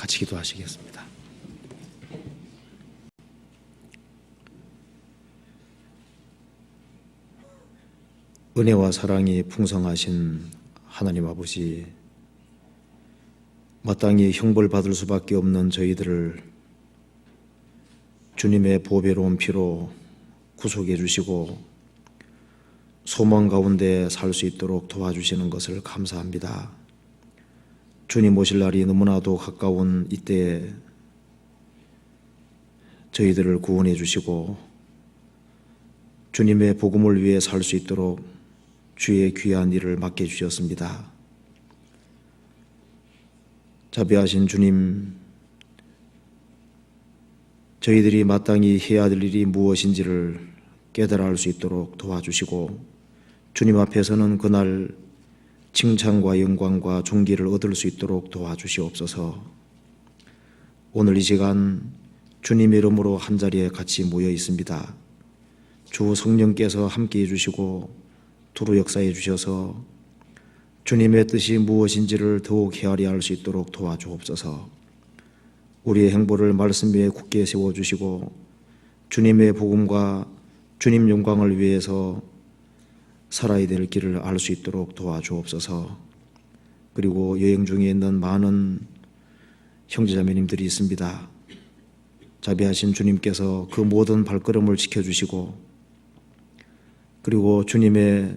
같이 기도하시겠습니다. 은혜와 사랑이 풍성하신 하나님 아버지, 마땅히 형벌받을 수밖에 없는 저희들을 주님의 보배로운 피로 구속해 주시고 소망 가운데 살 수 있도록 도와주시는 것을 감사합니다. 주님 오실 날이 너무나도 가까운 이때에 저희들을 구원해 주시고 주님의 복음을 위해 살 수 있도록 주의 귀한 일을 맡겨 주셨습니다. 자비하신 주님, 저희들이 마땅히 해야 될 일이 무엇인지를 깨달아 알 수 있도록 도와주시고 주님 앞에서는 그날 칭찬과 영광과 존귀를 얻을 수 있도록 도와주시옵소서. 오늘 이 시간 주님의 이름으로 한자리에 같이 모여 있습니다. 주 성령께서 함께해 주시고 두루 역사해 주셔서 주님의 뜻이 무엇인지를 더욱 헤아려 알 수 있도록 도와주옵소서. 우리의 행보를 말씀 위에 굳게 세워주시고 주님의 복음과 주님 영광을 위해서 살아야 될 길을 알 수 있도록 도와주옵소서. 그리고 여행 중에 있는 많은 형제자매님들이 있습니다. 자비하신 주님께서 그 모든 발걸음을 지켜주시고 그리고 주님의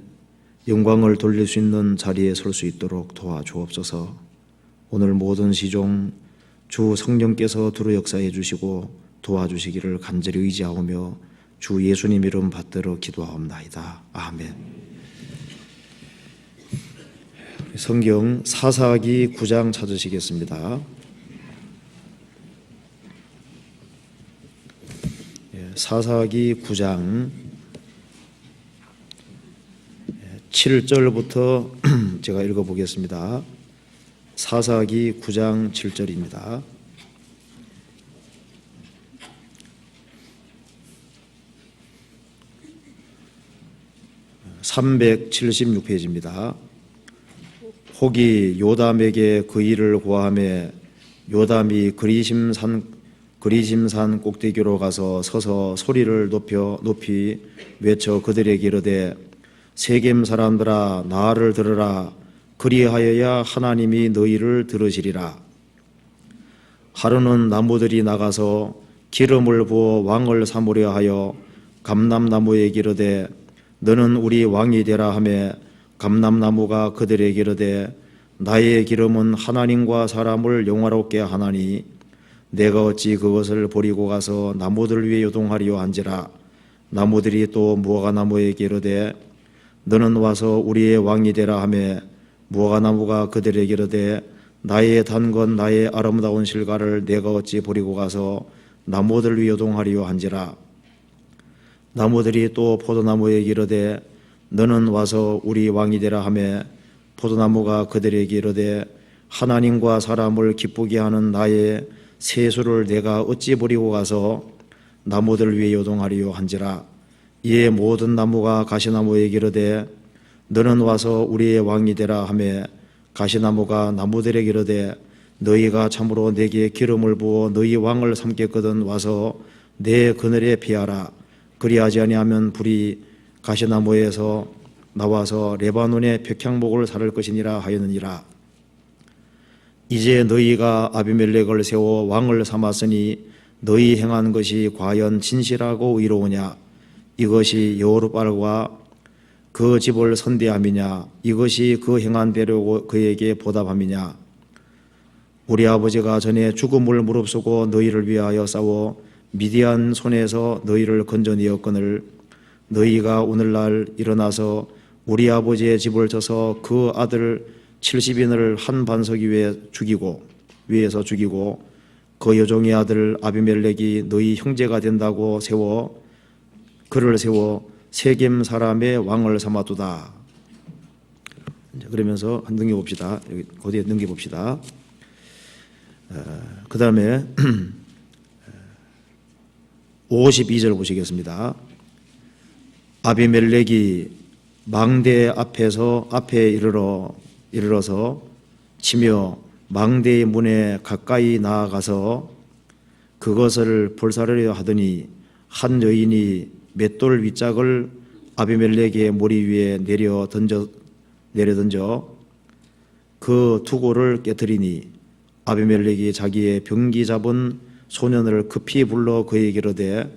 영광을 돌릴 수 있는 자리에 설 수 있도록 도와주옵소서. 오늘 모든 시종 주 성령께서 두루 역사해 주시고 도와주시기를 간절히 의지하오며 주 예수님 이름 받들어 기도하옵나이다. 아멘. 성경 사사기 9장 찾으시겠습니다. 사사기 9장 7절부터 제가 읽어보겠습니다. 사사기 9장 7절입니다. (376페이지입니다) 혹이 요담에게 그 일을 고하매 요담이 그리심산 꼭대기로 가서 서서 소리를 높이 외쳐 그들에게 이르되 세겜 사람들아 나를 들으라. 그리하여야 하나님이 너희를 들으시리라. 하루는 나무들이 나가서 기름을 부어 왕을 삼으려 하여 감람나무에게 이르되 너는 우리 왕이 되라 하매 감람나무가 그들에게 이르되 나의 기름은 하나님과 사람을 영화롭게 하나니 내가 어찌 그것을 버리고 가서 나무들 위에 요동하리요 한지라. 나무들이 또 무화과나무에게 이르되 너는 와서 우리의 왕이 되라 하매 무화과나무가 그들에게 이르되 나의 단건 나의 아름다운 실과를 내가 어찌 버리고 가서 나무들 위에 요동하리요 한지라. 나무들이 또 포도나무에게 이르되 너는 와서 우리 왕이 되라 하매 포도나무가 그들에게 이르되 하나님과 사람을 기쁘게 하는 나의 세수를 내가 어찌 버리고 가서 나무들 위에 요동하리요 한지라. 이에 모든 나무가 가시나무에게 이르되 너는 와서 우리의 왕이 되라 하매 가시나무가 나무들에게 이르되 너희가 참으로 내게 기름을 부어 너희 왕을 삼겠거든 와서 내 그늘에 피하라. 그리하지 아니하면 불이 가시나무에서 나와서 레바논의 백향목을 사를 것이니라 하였느니라. 이제 너희가 아비멜렉을 세워 왕을 삼았으니 너희 행한 것이 과연 진실하고 의로우냐? 이것이 여호르바알과 그 집을 선대함이냐? 이것이 그 행한 대로 그에게 보답함이냐? 우리 아버지가 전에 죽음을 무릅쓰고 너희를 위하여 싸워 미디안 손에서 너희를 건져내었거늘 너희가 오늘날 일어나서 우리 아버지의 집을 쳐서 그 아들 70인을 한 반석 위에서 죽이고 그 여종의 아들 아비멜렉이 너희 형제가 된다고 그를 세워 세겜 사람의 왕을 삼았도다. 그러면서 한 넘겨봅시다. 여기 고대에 넘겨봅시다. 그 다음에 52절 보시겠습니다. 아비멜렉이 망대 앞에 이르러서 치며 망대의 문에 가까이 나아가서 그것을 볼살으려 하더니 한 여인이 맷돌 윗짝을 아비멜렉의 머리 위에 내려 던져 그 투고를 깨뜨리니 아비멜렉이 자기의 병기 잡은 소년을 급히 불러 그에게 이르되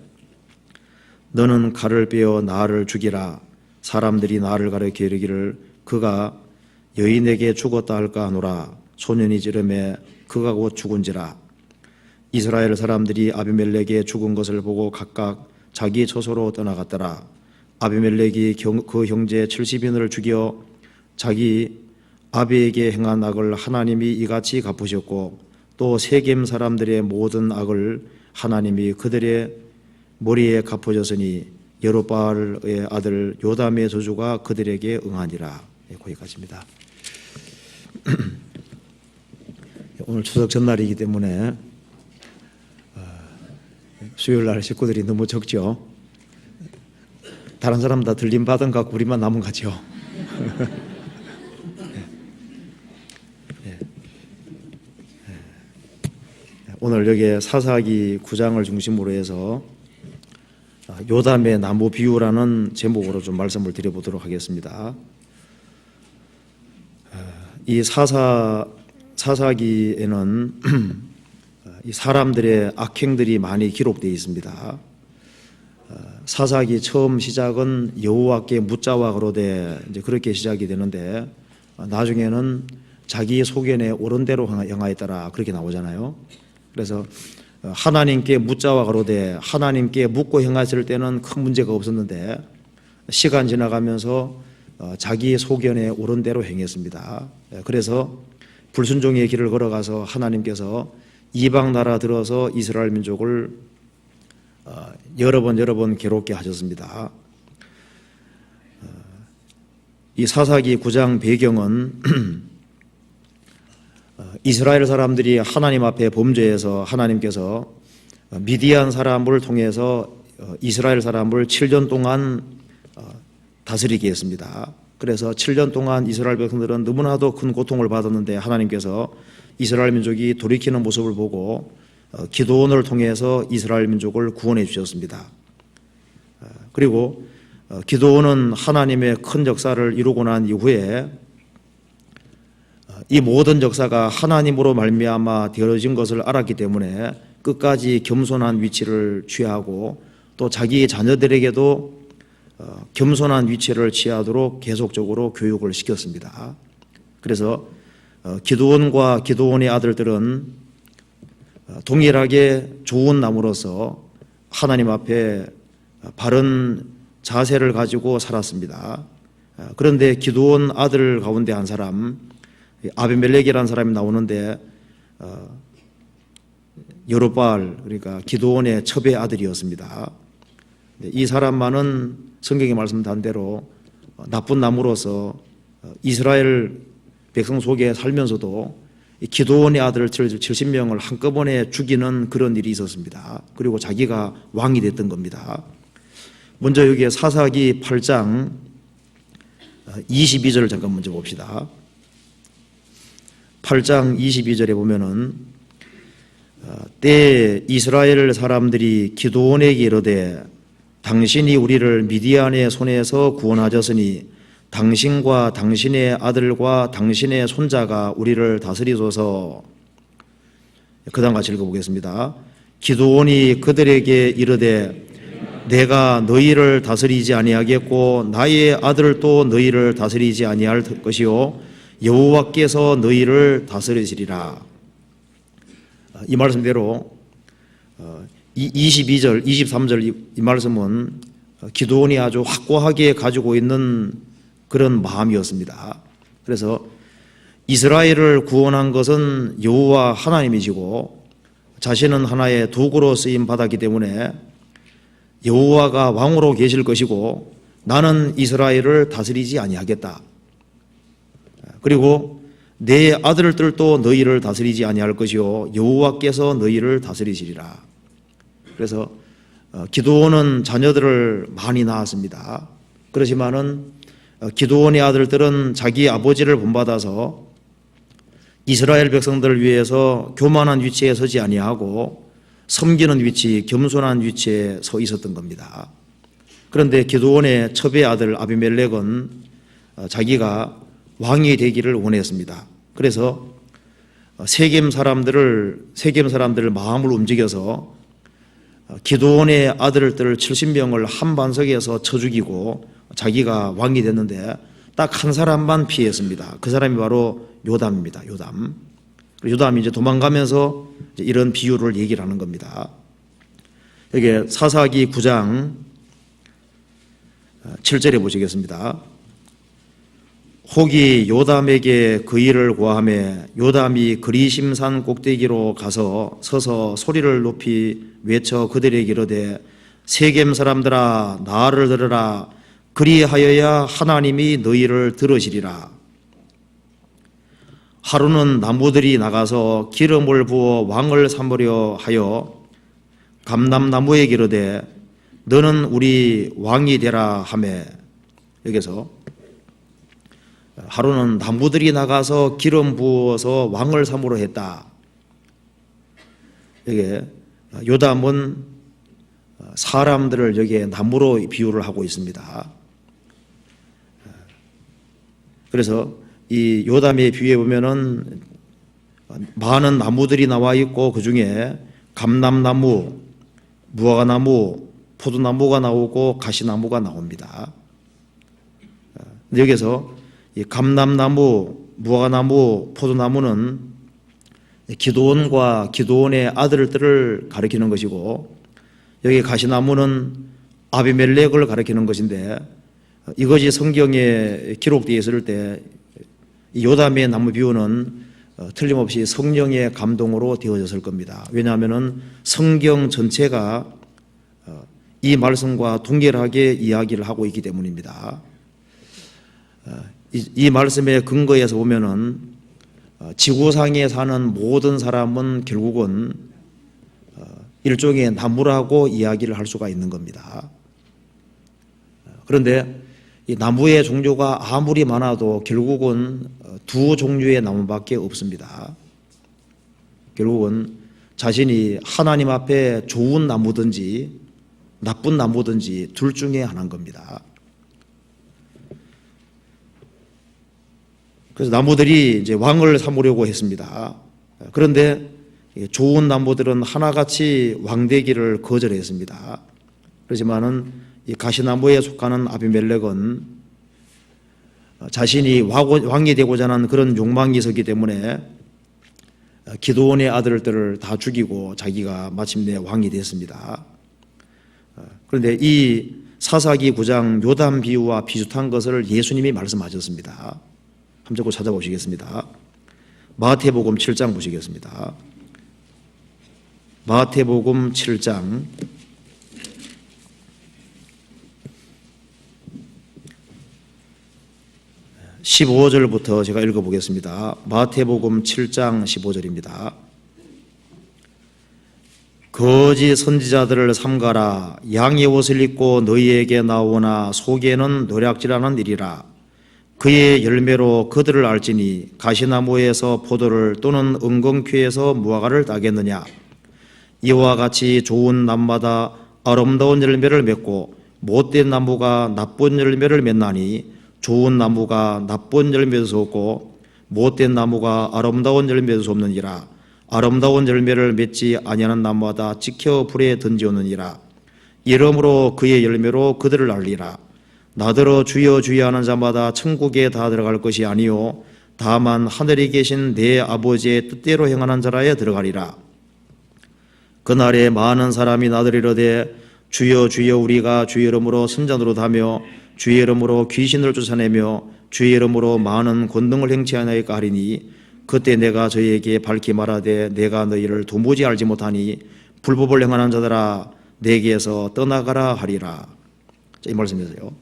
너는 칼을 빼어 나를 죽이라. 사람들이 나를 가리켜 이르기를 그가 여인에게 죽었다 할까 하노라. 소년이 지르매 그가 곧 죽은지라. 이스라엘 사람들이 아비멜렉의 죽은 것을 보고 각각 자기 처소로 떠나갔더라. 아비멜렉이 그 형제 70인을 죽여 자기 아비에게 행한 악을 하나님이 이같이 갚으셨고 또 세겜 사람들의 모든 악을 하나님이 그들의 머리에 갚으셨으니 여룹바알의 아들 요담의 저주가 그들에게 응하니라. 거기까지입니다. 오늘 추석 전날이기 때문에 수요일날 식구들이 너무 적죠. 다른 사람 다 들림 받은 것 같고 우리만 남은 것 같죠. 오늘 여기에 사사기 9장을 중심으로 해서 요담의 나무 비유라는 제목으로 좀 말씀을 드려보도록 하겠습니다. 이 사사기에는 이 사람들의 악행들이 많이 기록되어 있습니다. 사사기 처음 시작은 여호와께 묻자와 그러되 이제 그렇게 시작이 되는데 나중에는 자기 소견에 옳은 대로 행하였더라 그렇게 나오잖아요. 그래서 하나님께 묻자와 그러되 하나님께 묻고 행하실 때는 큰 문제가 없었는데 시간 지나가면서 자기 소견에 옳은 대로 행했습니다. 그래서 불순종의 길을 걸어가서 하나님께서 이방 나라 들어서 이스라엘 민족을 여러 번 괴롭게 하셨습니다. 이 사사기 9장 배경은 이스라엘 사람들이 하나님 앞에 범죄해서 하나님께서 미디안 사람을 통해서 이스라엘 사람을 7년 동안 다스리게 했습니다. 그래서 7년 동안 이스라엘 백성들은 너무나도 큰 고통을 받았는데 하나님께서 이스라엘 민족이 돌이키는 모습을 보고 기도원을 통해서 이스라엘 민족을 구원해 주셨습니다. 그리고 기도원은 하나님의 큰 역사를 이루고 난 이후에 이 모든 역사가 하나님으로 말미암아 되어진 것을 알았기 때문에 끝까지 겸손한 위치를 취하고 또 자기 자녀들에게도 겸손한 위치를 취하도록 계속적으로 교육을 시켰습니다. 그래서 기드온과 기드온의 아들들은 동일하게 좋은 나무로서 하나님 앞에 바른 자세를 가지고 살았습니다. 그런데 기드온 아들 가운데 한 사람 아비멜렉이라는 사람이 나오는데 여룹바알 그러니까 기드온의 첩의 아들이었습니다. 이 사람만은 성경에 말씀한 대로 나쁜 나무로서 이스라엘 백성 속에 살면서도 기드온의 아들 70명을 한꺼번에 죽이는 그런 일이 있었습니다. 그리고 자기가 왕이 됐던 겁니다. 먼저 여기에 사사기 8장 22절을 잠깐 먼저 봅시다. 8장 22절에 보면은 때에 이스라엘 사람들이 기드온에게 이르되 당신이 우리를 미디안의 손에서 구원하셨으니 당신과 당신의 아들과 당신의 손자가 우리를 다스리소서. 그 다음 같이 읽어보겠습니다. 기드온이 그들에게 이르되 내가 너희를 다스리지 아니하겠고 나의 아들도 너희를 다스리지 아니할 것이요 여호와께서 너희를 다스리시리라. 이 말씀대로 22절, 23절 이 말씀은 기드온이 아주 확고하게 가지고 있는 그런 마음이었습니다. 그래서 이스라엘을 구원한 것은 여호와 하나님이시고 자신은 하나의 도구로 쓰임 받았기 때문에 여호와가 왕으로 계실 것이고 나는 이스라엘을 다스리지 아니하겠다. 그리고 내 아들들도 너희를 다스리지 아니할 것이요 여호와께서 너희를 다스리시리라. 그래서 기드온은 자녀들을 많이 낳았습니다. 그렇지만은 기드온의 아들들은 자기 아버지를 본받아서 이스라엘 백성들을 위해서 교만한 위치에 서지 아니하고 섬기는 위치, 겸손한 위치에 서 있었던 겁니다. 그런데 기드온의 첩의 아들 아비멜렉은 자기가 왕이 되기를 원했습니다. 그래서 세겜 사람들을 마음을 움직여서 기드온의 아들들 70명을 한 반석에서 쳐 죽이고 자기가 왕이 됐는데 딱 한 사람만 피했습니다. 그 사람이 바로 요담입니다. 요담이 이제 도망가면서 이제 이런 비유를 얘기를 하는 겁니다. 여기 사사기 9장 7절에 보시겠습니다. 혹이 요담에게 그 일을 고하매 요담이 그리심산 꼭대기로 가서 서서 소리를 높이 외쳐 그들에게 이르되 세겜 사람들아 나를 들으라 그리하여야 하나님이 너희를 들으시리라. 하루는 나무들이 나가서 기름을 부어 왕을 삼으려 하여 감람나무에게 이르되 너는 우리 왕이 되라 하매, 여기서 하루는 나무들이 나가서 기름 부어서 왕을 삼으려 했다. 여기 요담은 사람들을 여기에 나무로 비유를 하고 있습니다. 그래서 이 요담의 비유에 보면은 많은 나무들이 나와 있고 그 중에 감람나무, 무화과나무, 포도나무가 나오고 가시나무가 나옵니다. 여기서 이 감람나무, 무화과나무, 포도나무는 기드온과 기드온의 아들들을 가리키는 것이고 여기 가시나무는 아비멜렉을 가리키는 것인데 이것이 성경에 기록되어 있을 때 이 요담의 나무 비유는 틀림없이 성령의 감동으로 되어졌을 겁니다. 왜냐하면 성경 전체가 이 말씀과 동일하게 이야기를 하고 있기 때문입니다. 이 말씀의 근거에서 보면은 지구상에 사는 모든 사람은 결국은 일종의 나무라고 이야기를 할 수가 있는 겁니다. 그런데 이 나무의 종류가 아무리 많아도 결국은 두 종류의 나무밖에 없습니다. 결국은 자신이 하나님 앞에 좋은 나무든지 나쁜 나무든지 둘 중에 하나인 겁니다. 그래서 나무들이 이제 왕을 삼으려고 했습니다. 그런데 좋은 나무들은 하나같이 왕되기를 거절했습니다. 그렇지만은 이 가시나무에 속하는 아비멜렉은 자신이 왕이 되고자 하는 그런 욕망이 있었기 때문에 기드온의 아들들을 다 죽이고 자기가 마침내 왕이 됐습니다. 그런데 이 사사기 9장 요담 비유와 비슷한 것을 예수님이 말씀하셨습니다. 한번 꼭 찾아보시겠습니다. 마태복음 7장 보시겠습니다. 마태복음 7장 15절부터 제가 읽어보겠습니다. 마태복음 7장 15절입니다. 거짓 선지자들을 삼가라. 양의 옷을 입고 너희에게 나오나 속에는 노략질하는 일이라. 그의 열매로 그들을 알지니 가시나무에서 포도를 또는 은경퀴에서 무화과를 따겠느냐. 이와 같이 좋은 나무마다 아름다운 열매를 맺고 못된 나무가 나쁜 열매를 맺나니 좋은 나무가 나쁜 열매도 없고 못된 나무가 아름다운 열매도 없느니라. 아름다운 열매를 맺지 아니하는 나무마다 지켜 불에 던지오느니라. 이러므로 그의 열매로 그들을 알리라. 나더러 주여 주여 하는 자마다 천국에 다 들어갈 것이 아니요 다만 하늘에 계신 내 아버지의 뜻대로 행하는 자라에 들어가리라. 그날에 많은 사람이 나더러 이르되 주여 주여 우리가 주의 이름으로 선자 노릇하며 주의 이름으로 귀신을 쫓아내며 주의 이름으로 많은 권능을 행치하나이까 하리니 그때 내가 저희에게 밝히 말하되 내가 너희를 도무지 알지 못하니 불법을 행하는 자들아 내게서 떠나가라 하리라. 자, 이 말씀이세요.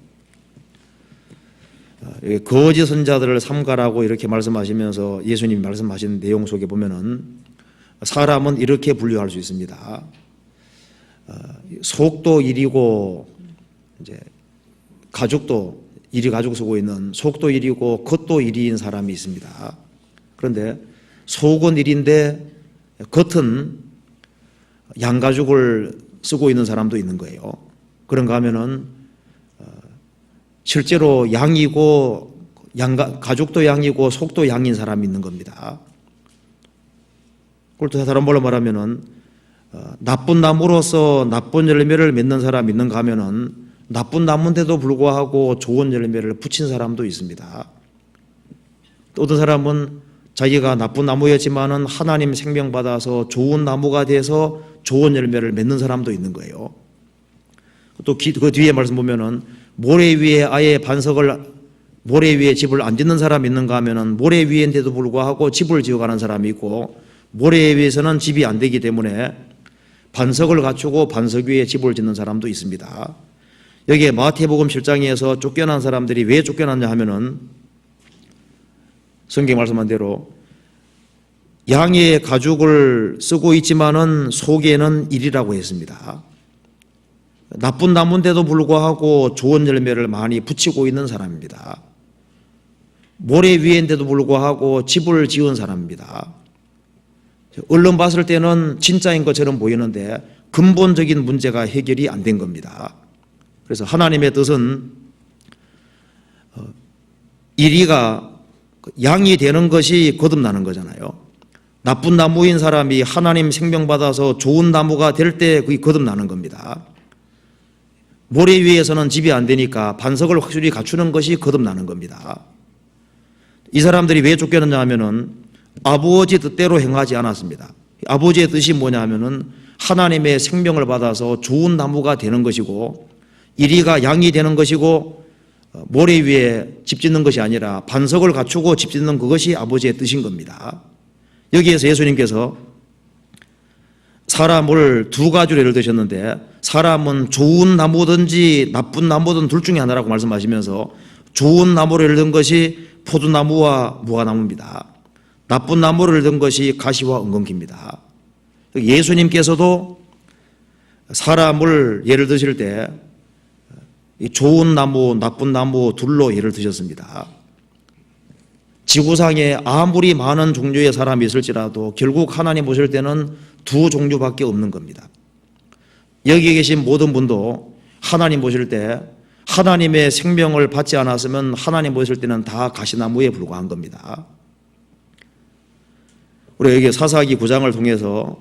거짓 선자들을 삼가라고 이렇게 말씀하시면서 예수님이 말씀하신 내용 속에 보면은 사람은 이렇게 분류할 수 있습니다. 속도 1이고 이제 가죽도 일이 가죽 쓰고 있는 속도 1이고 겉도 1인 사람이 있습니다. 그런데 속은 일인데 겉은 양가죽을 쓰고 있는 사람도 있는 거예요. 그런가 하면은 실제로 양이고 가죽도 양이고 속도 양인 사람이 있는 겁니다. 그걸 또 다른 말로 말하면은 나쁜 나무로서 나쁜 열매를 맺는 사람이 있는가 하면은 나쁜 나무인데도 불구하고 좋은 열매를 붙인 사람도 있습니다. 또 어떤 사람은 자기가 나쁜 나무였지만은 하나님 생명 받아서 좋은 나무가 돼서 좋은 열매를 맺는 사람도 있는 거예요. 또 그 뒤에 말씀 보면은 모래 위에 집을 안 짓는 사람이 있는가 하면은 모래 위인데도 불구하고 집을 지어가는 사람이 있고, 모래 위에서는 집이 안 되기 때문에 반석을 갖추고 반석 위에 집을 짓는 사람도 있습니다. 여기에 마태복음 7장에서 쫓겨난 사람들이 왜 쫓겨났냐 하면은 성경 말씀한 대로 양의 가죽을 쓰고 있지만은 속에는 일이라고 했습니다. 나쁜 나무인데도 불구하고 좋은 열매를 많이 붙이고 있는 사람입니다. 모래 위인데도 불구하고 집을 지은 사람입니다. 얼른 봤을 때는 진짜인 것처럼 보이는데 근본적인 문제가 해결이 안 된 겁니다. 그래서 하나님의 뜻은 이리가 양이 되는 것이 거듭나는 거잖아요. 나쁜 나무인 사람이 하나님 생명 받아서 좋은 나무가 될 때 그게 거듭나는 겁니다. 모래 위에서는 집이 안 되니까 반석을 확실히 갖추는 것이 거듭나는 겁니다. 이 사람들이 왜 쫓겨났냐 하면은 아버지 뜻대로 행하지 않았습니다. 아버지의 뜻이 뭐냐 하면은 하나님의 생명을 받아서 좋은 나무가 되는 것이고, 이리가 양이 되는 것이고, 모래 위에 집 짓는 것이 아니라 반석을 갖추고 집 짓는 그것이 아버지의 뜻인 겁니다. 여기에서 예수님께서 사람을 두 가지로 예를 드셨는데, 사람은 좋은 나무든지 나쁜 나무든 둘 중에 하나라고 말씀하시면서 좋은 나무를 예를 든 것이 포도나무와 무화나무입니다. 나쁜 나무를 든 것이 가시와 은근기입니다. 예수님께서도 사람을 예를 드실 때 좋은 나무, 나쁜 나무 둘로 예를 드셨습니다. 지구상에 아무리 많은 종류의 사람이 있을지라도 결국 하나님 보실 때는 두 종류밖에 없는 겁니다. 여기 계신 모든 분도 하나님 보실 때 하나님의 생명을 받지 않았으면 하나님 보실 때는 다 가시나무에 불과한 겁니다. 우리 여기 사사기 9장을 통해서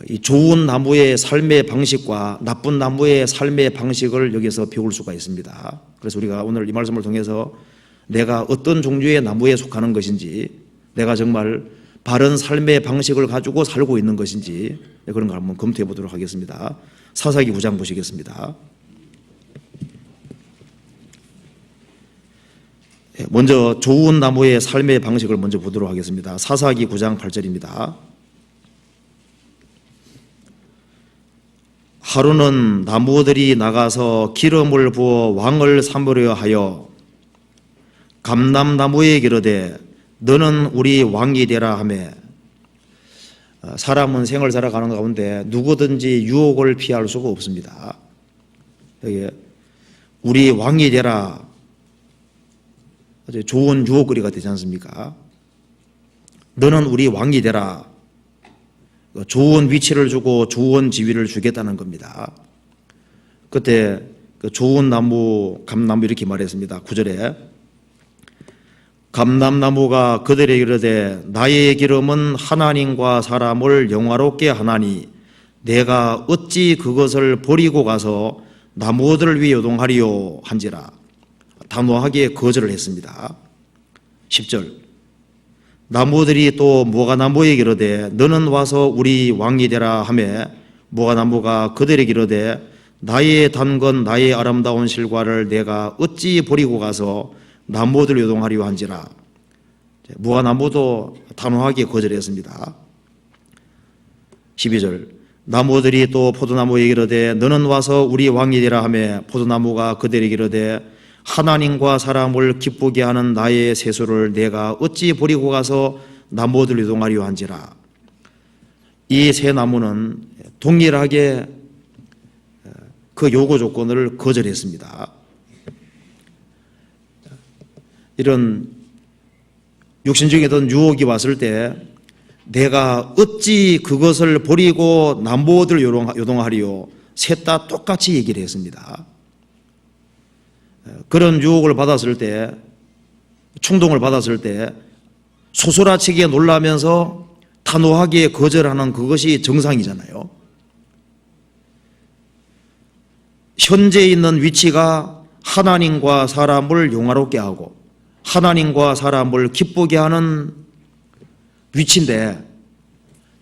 이 좋은 나무의 삶의 방식과 나쁜 나무의 삶의 방식을 여기서 배울 수가 있습니다. 그래서 우리가 오늘 이 말씀을 통해서 내가 어떤 종류의 나무에 속하는 것인지, 내가 정말 바른 삶의 방식을 가지고 살고 있는 것인지 그런 걸 한번 검토해 보도록 하겠습니다. 사사기 9장 보시겠습니다. 먼저 좋은 나무의 삶의 방식을 먼저 보도록 하겠습니다. 사사기 9장 8절입니다. 하루는 나무들이 나가서 기름을 부어 왕을 삼으려 하여 감람나무에 이르되 너는 우리 왕이 되라 하매, 사람은 생을 살아가는 가운데 누구든지 유혹을 피할 수가 없습니다. 여기 우리 왕이 되라, 아주 좋은 유혹거리가 되지 않습니까? 너는 우리 왕이 되라, 좋은 위치를 주고 좋은 지위를 주겠다는 겁니다. 그때 그 좋은 나무, 감나무 이렇게 말했습니다. 9절에 감람나무가 그들에게 이르되 나의 기름은 하나님과 사람을 영화롭게 하나니 내가 어찌 그것을 버리고 가서 나무들을 위해 요동하리요 한지라. 단호하게 거절을 했습니다. 10절 나무들이 또 무화과나무에게 이르되 너는 와서 우리 왕이 되라 하매 무화과나무가 그들에게 이르되 나의 단건 나의 아름다운 실과를 내가 어찌 버리고 가서 나무들을 요동하리요 한지라. 무화과나무도 단호하게 거절했습니다. 12절 나무들이 또 포도나무에게 이르되 너는 와서 우리 왕이 되라 하매 포도나무가 그들에게 이르되 하나님과 사람을 기쁘게 하는 나의 세수를 내가 어찌 버리고 가서 나무들을 요동하리요 한지라. 이 세 나무는 동일하게 그 요구 조건을 거절했습니다. 이런 육신적이던 유혹이 왔을 때 내가 어찌 그것을 버리고 남보들 요동하리요. 셋 다 똑같이 얘기를 했습니다. 그런 유혹을 받았을 때, 충동을 받았을 때 소소라치게 놀라면서 단호하게 거절하는 그것이 정상이잖아요. 현재 있는 위치가 하나님과 사람을 용화롭게 하고 하나님과 사람을 기쁘게 하는 위치인데,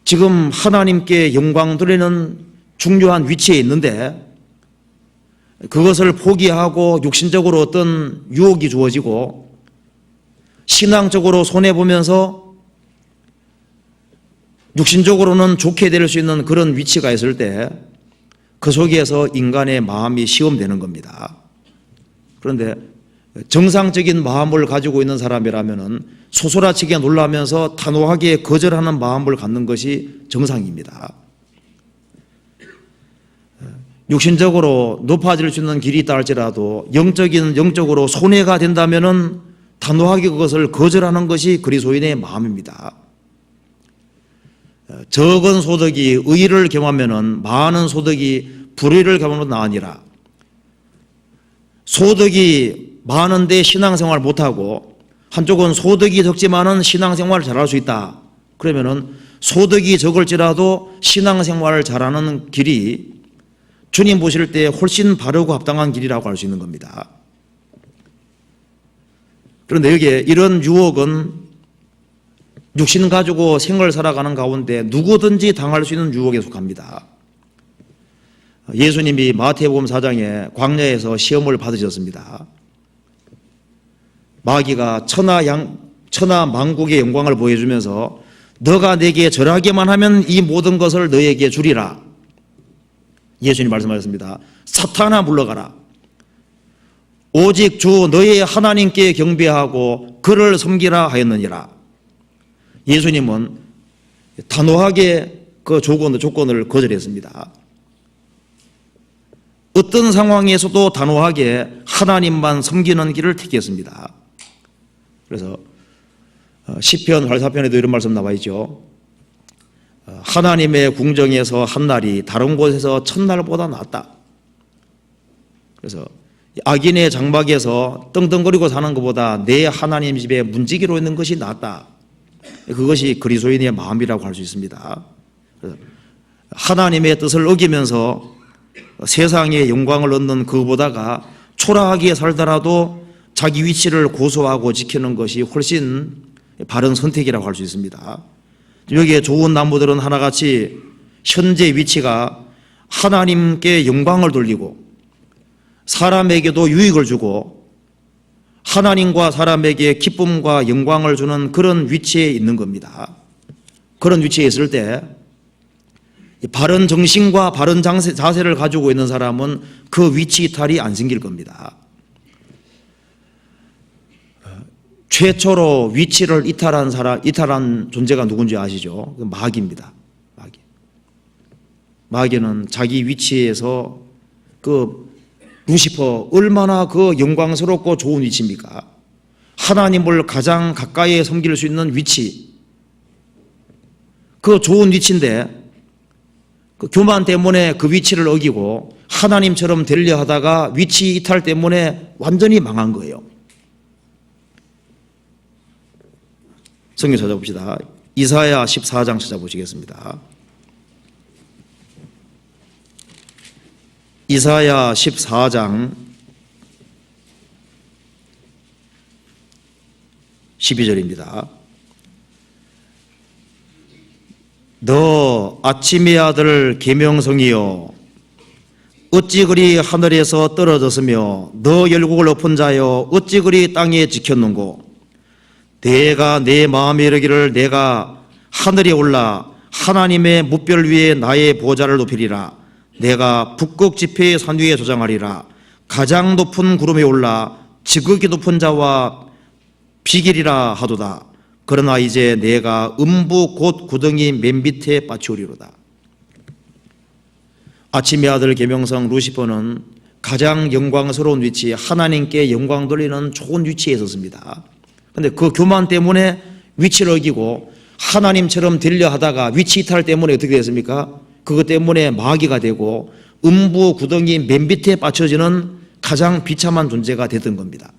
지금 하나님께 영광 돌리는 중요한 위치에 있는데 그것을 포기하고 육신적으로 어떤 유혹이 주어지고 신앙적으로 손해보면서 육신적으로는 좋게 될 수 있는 그런 위치가 있을 때 그 속에서 인간의 마음이 시험되는 겁니다. 그런데 정상적인 마음을 가지고 있는 사람이라면 소소라치게 놀라면서 단호하게 거절하는 마음을 갖는 것이 정상입니다. 육신적으로 높아질 수 있는 길이 있다 할지라도 영적으로 손해가 된다면 단호하게 그것을 거절하는 것이 그리스도인의 마음입니다. 적은 소득이 의를 경하면 많은 소득이 불의를 경하는 것은 아니라, 소득이 많은데 신앙생활 못하고 한쪽은 소득이 적지만은 신앙생활을 잘할 수 있다. 그러면은 소득이 적을지라도 신앙생활을 잘하는 길이 주님 보실 때 훨씬 바르고 합당한 길이라고 할 수 있는 겁니다. 그런데 여기에 이런 유혹은 육신 가지고 생을 살아가는 가운데 누구든지 당할 수 있는 유혹에 속합니다. 예수님이 마태복음 4장에 광야에서 시험을 받으셨습니다. 마귀가 천하 만국의 영광을 보여주면서 너가 내게 절하기만 하면 이 모든 것을 너에게 주리라. 예수님 말씀하셨습니다. 사탄아 물러가라. 오직 주 너의 하나님께 경배하고 그를 섬기라 하였느니라. 예수님은 단호하게 그 조건을 거절했습니다. 어떤 상황에서도 단호하게 하나님만 섬기는 길을 택했습니다. 그래서 시편 84편에도 이런 말씀 나와 있죠. 하나님의 궁정에서 한 날이 다른 곳에서 첫날보다 낫다. 그래서 악인의 장막에서 떵떵거리고 사는 것보다 내 하나님 집에 문지기로 있는 것이 낫다. 그것이 그리스도인의 마음이라고 할 수 있습니다. 하나님의 뜻을 어기면서 세상의 영광을 얻는 그보다가 초라하게 살더라도 자기 위치를 고수하고 지키는 것이 훨씬 바른 선택이라고 할 수 있습니다. 여기에 좋은 나무들은 하나같이 현재 위치가 하나님께 영광을 돌리고 사람에게도 유익을 주고 하나님과 사람에게 기쁨과 영광을 주는 그런 위치에 있는 겁니다. 그런 위치에 있을 때 바른 정신과 바른 자세를 가지고 있는 사람은 그 위치 이탈이 안 생길 겁니다. 최초로 위치를 이탈한 존재가 누군지 아시죠? 마귀입니다. 마귀는 자기 위치에서 루시퍼 얼마나 영광스럽고 좋은 위치입니까? 하나님을 가장 가까이 섬길 수 있는 위치, 그 좋은 위치인데 그 교만 때문에 그 위치를 어기고 하나님처럼 되려 하다가 위치 이탈 때문에 완전히 망한 거예요. 성경 찾아봅시다. 이사야 14장 찾아보시겠습니다. 이사야 14장 12절입니다. 너 아침의 아들 계명성이여 어찌 그리 하늘에서 떨어졌으며 너 열국을 엎은 자여 어찌 그리 땅에 지켰는고 내가 내 마음에 이르기를 내가 하늘에 올라 하나님의 뭇별 위에 나의 보좌를 높이리라. 내가 북극 지폐의 산 위에 조장하리라. 가장 높은 구름에 올라 지극히 높은 자와 비길이라 하도다. 그러나 이제 내가 음부 곧 구덩이 맨 밑에 빠치우리로다. 아침의 아들 계명성 루시퍼는 가장 영광스러운 위치, 하나님께 영광 돌리는 좋은 위치에 있었습니다. 그런데 그 교만 때문에 위치를 어기고 하나님처럼 되려 하다가 위치 이탈 때문에 어떻게 됐습니까? 그것 때문에 마귀가 되고 음부 구덩이 맨 밑에 빠쳐지는 가장 비참한 존재가 됐던 겁니다.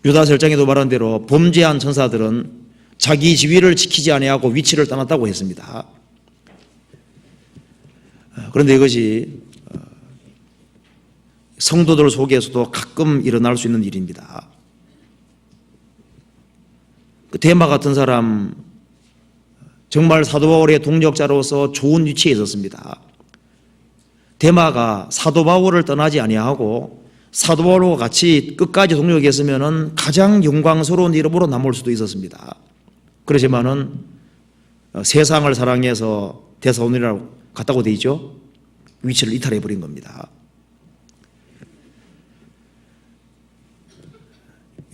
유다설장에도 말한 대로 범죄한 천사들은 자기 지위를 지키지 아니하고 위치를 떠났다고 했습니다. 그런데 이것이 성도들 속에서도 가끔 일어날 수 있는 일입니다. 데마 같은 사람 정말 사도 바울의 동력자로서 좋은 위치에 있었습니다. 데마가 사도 바울을 떠나지 아니하고 사도 바울과 같이 끝까지 동력했으면 가장 영광스러운 이름으로 남을 수도 있었습니다. 그렇지만은 세상을 사랑해서 데살로니가로 갔다고 돼 있죠. 위치를 이탈해 버린 겁니다.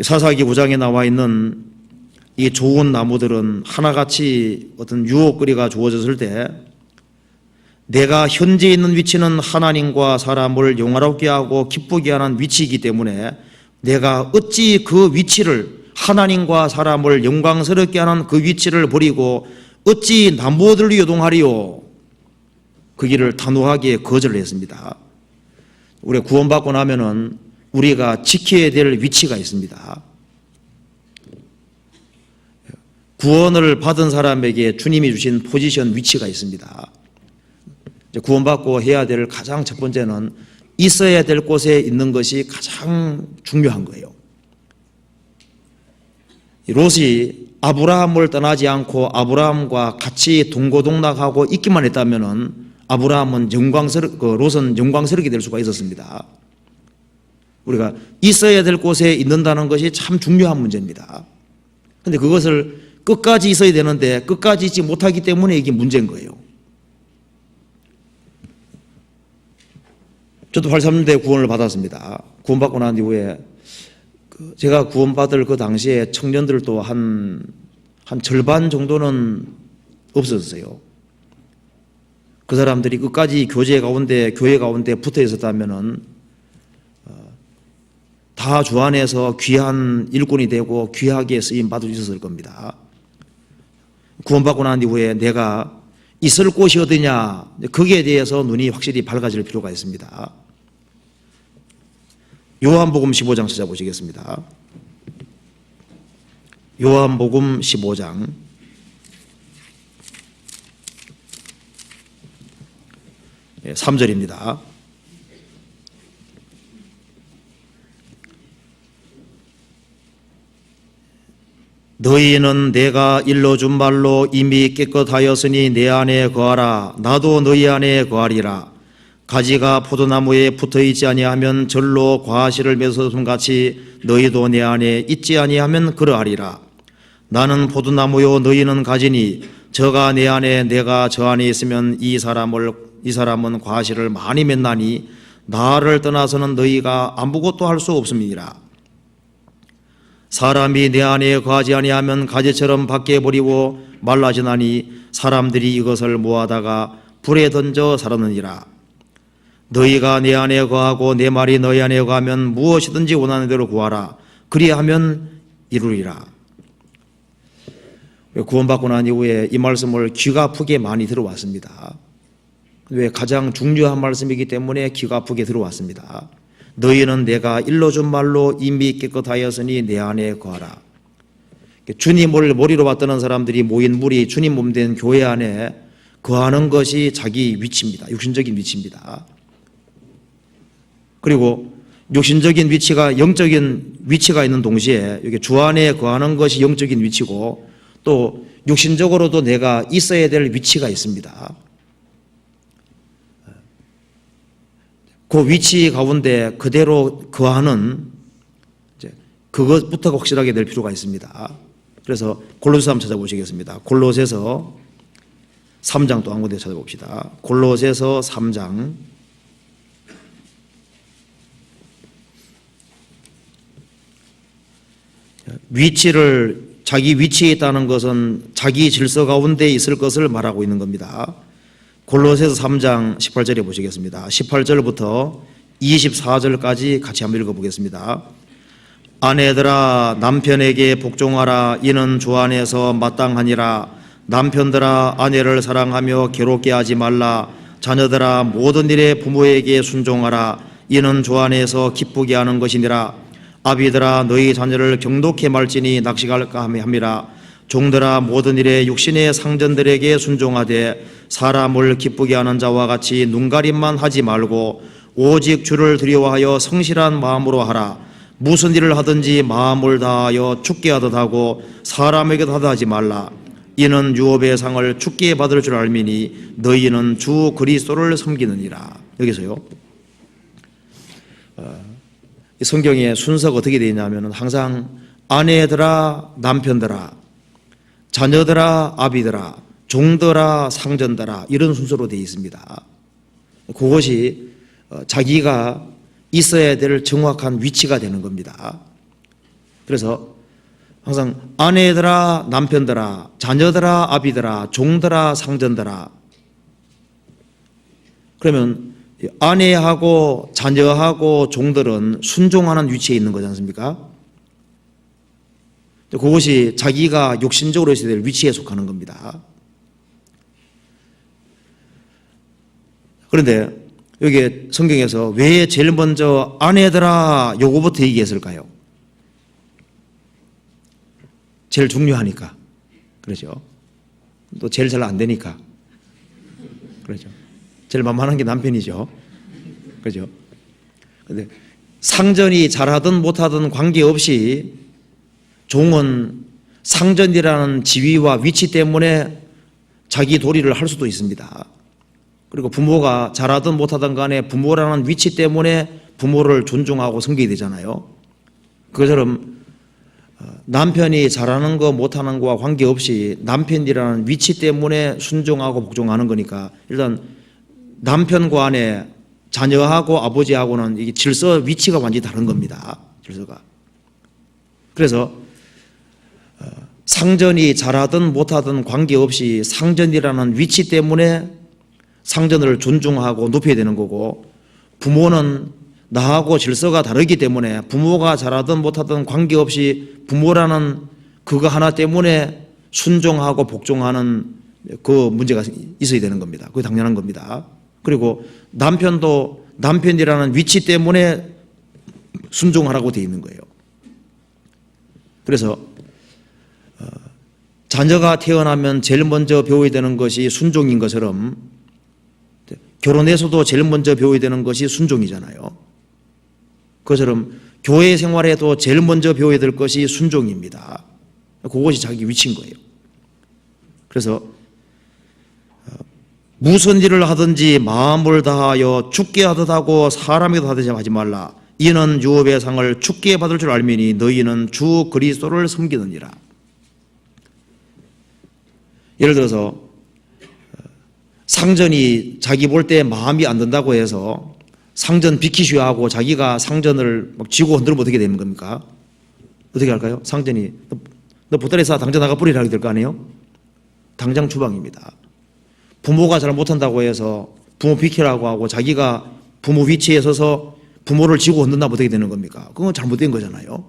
사사기 9장에 나와 있는 이 좋은 나무들은 하나같이 어떤 유혹거리가 주어졌을 때 내가 현재 있는 위치는 하나님과 사람을 영화롭게 하고 기쁘게 하는 위치이기 때문에 내가 어찌 그 위치를 하나님과 사람을 영광스럽게 하는 그 위치를 버리고 어찌 나무들을 요동하리요. 그 길을 단호하게 거절을 했습니다. 우리가 구원받고 나면은 우리가 지켜야 될 위치가 있습니다. 구원을 받은 사람에게 주님이 주신 포지션, 위치가 있습니다. 구원받고 해야 될 가장 첫 번째는 있어야 될 곳에 있는 것이 가장 중요한 거예요. 롯이 아브라함을 떠나지 않고 아브라함과 같이 동고동락하고 있기만 했다면은 롯은 영광스럽게 될 수가 있었습니다. 우리가 있어야 될 곳에 있는다는 것이 참 중요한 문제입니다. 그런데 그것을 끝까지 있어야 되는데 끝까지 있지 못하기 때문에 이게 문제인 거예요. 저도 83년대에 구원을 받았습니다. 구원받고 난 이후에 제가 구원받을 그 당시에 청년들도 한 절반 정도는 없었어요. 그 사람들이 끝까지 교회 가운데 붙어 있었다면은 다 주 안에서 귀한 일꾼이 되고 귀하게 쓰임 받을 수 있었을 겁니다. 구원받고 난 이후에 내가 있을 곳이 어디냐, 거기에 대해서 눈이 확실히 밝아질 필요가 있습니다. 요한복음 15장 찾아보시겠습니다. 요한복음 15장 3절입니다. 너희는 내가 일러준 말로 이미 깨끗하였으니 내 안에 거하라. 나도 너희 안에 거하리라. 가지가 포도나무에 붙어있지 아니하면 절로 과실을 맺었음 같이 너희도 내 안에 있지 아니하면 그러하리라. 나는 포도나무요 너희는 가지니 저가 내 안에 내가 저 안에 있으면 이 사람은 과실을 많이 맺나니 나를 떠나서는 너희가 아무것도 할 수 없음이니라. 사람이 내 안에 거하지 아니하면 가지처럼 밖에 버리고 말라지나니 사람들이 이것을 모아다가 불에 던져 사르느니라. 너희가 내 안에 거하고 내 말이 너희 안에 거하면 무엇이든지 원하는 대로 구하라. 그리하면 이루리라. 구원받고 난 이후에 이 말씀을 귀가 아프게 많이 들어왔습니다. 왜? 가장 중요한 말씀이기 때문에 귀가 아프게 들어왔습니다. 너희는 내가 일러준 말로 이미 깨끗하였으니 내 안에 거하라. 주님을 머리로 받드는 사람들이 모인 무리, 주님 몸된 교회 안에 거하는 것이 자기 위치입니다. 육신적인 위치입니다. 그리고 육신적인 위치가 영적인 위치가 있는 동시에 여기 주 안에 거하는 것이 영적인 위치고 또 육신적으로도 내가 있어야 될 위치가 있습니다. 그 위치 가운데 그대로 거하는 그것부터가 확실하게 될 필요가 있습니다. 그래서 골로새 한번 찾아보시겠습니다. 골로새서 3장 또 한 군데 찾아봅시다. 골로새서 3장 자기 위치에 있다는 것은 자기 질서 가운데 있을 것을 말하고 있는 겁니다. 골로새서 3장 18절에 보시겠습니다. 18절부터 24절까지 같이 한번 읽어보겠습니다. 아내들아 남편에게 복종하라. 이는 주 안에서 마땅하니라. 남편들아 아내를 사랑하며 괴롭게 하지 말라. 자녀들아 모든 일에 부모에게 순종하라. 이는 주 안에서 기쁘게 하는 것이니라. 아비들아 너희 자녀를 경독해 말지니 낚시갈까 함이라. 종들아 모든 일에 육신의 상전들에게 순종하되 사람을 기쁘게 하는 자와 같이 눈가림만 하지 말고 오직 주를 두려워하여 성실한 마음으로 하라. 무슨 일을 하든지 마음을 다하여 죽게 하듯 하고 사람에게도 하듯 하지 말라. 이는 유업의 상을 죽게 받을 줄 알미니 너희는 주 그리스도를 섬기느니라. 여기서요, 이 성경의 순서가 어떻게 되어 있냐면 항상 아내들아 남편들아 자녀들아 아비들아 종들아 상전들아 이런 순서로 되어 있습니다. 그것이 자기가 있어야 될 정확한 위치가 되는 겁니다. 그래서 항상 아내들아 남편들아 자녀들아 아비들아 종들아 상전들아, 그러면 아내하고 자녀하고 종들은 순종하는 위치에 있는 거지 않습니까? 그것이 자기가 욕심적으로 있어야 될 위치에 속하는 겁니다. 그런데 여기 성경에서 왜 제일 먼저 아내들아 요거부터 얘기했을까요? 제일 중요하니까. 그렇죠? 또 제일 잘 안 되니까. 그렇죠? 제일 만만한 게 남편이죠. 그렇죠? 근데 상전이 잘하든 못하든 관계없이 종은 상전이라는 지위와 위치 때문에 자기 도리를 할 수도 있습니다. 그리고 부모가 잘하든 못하든 간에 부모라는 위치 때문에 부모를 존중하고 섬기게 되잖아요. 그것처럼 남편이 잘하는 거 못하는 거와 관계없이 남편이라는 위치 때문에 순종하고 복종하는 거니까 일단 남편과 아내, 자녀하고 아버지하고는 이게 질서 위치가 완전히 다른 겁니다. 질서가. 그래서 상전이 잘하든 못하든 관계없이 상전이라는 위치 때문에 상전을 존중하고 높여야 되는 거고, 부모는 나하고 질서가 다르기 때문에 부모가 잘하든 못하든 관계없이 부모라는 그거 하나 때문에 순종하고 복종하는 그 문제가 있어야 되는 겁니다. 그게 당연한 겁니다. 그리고 남편도 남편이라는 위치 때문에 순종하라고 되어 있는 거예요. 그래서 자녀가 태어나면 제일 먼저 배워야 되는 것이 순종인 것처럼 결혼해서도 제일 먼저 배워야 되는 것이 순종이잖아요. 그것처럼 교회 생활에도 제일 먼저 배워야 될 것이 순종입니다. 그것이 자기 위치인 거예요. 그래서 무슨 일을 하든지 마음을 다하여 죽게 하듯 하고 사람에게도 하듯이 하지 말라. 이는 유업의 상을 죽게 받을 줄 알미니 너희는 주 그리스도를 섬기느니라. 예를 들어서 상전이 자기 볼 때 마음이 안 든다고 해서 상전 비키쉬 하고 자기가 상전을 막 쥐고 흔들면 어떻게 되는 겁니까? 어떻게 할까요? 상전이 너 보따리에서 당장 나가 뿌리라 하게 될 거 아니에요? 당장 추방입니다. 부모가 잘 못한다고 해서 부모 비키라고 하고 자기가 부모 위치에 서서 부모를 쥐고 흔든다면 어떻게 되는 겁니까? 그건 잘못된 거잖아요.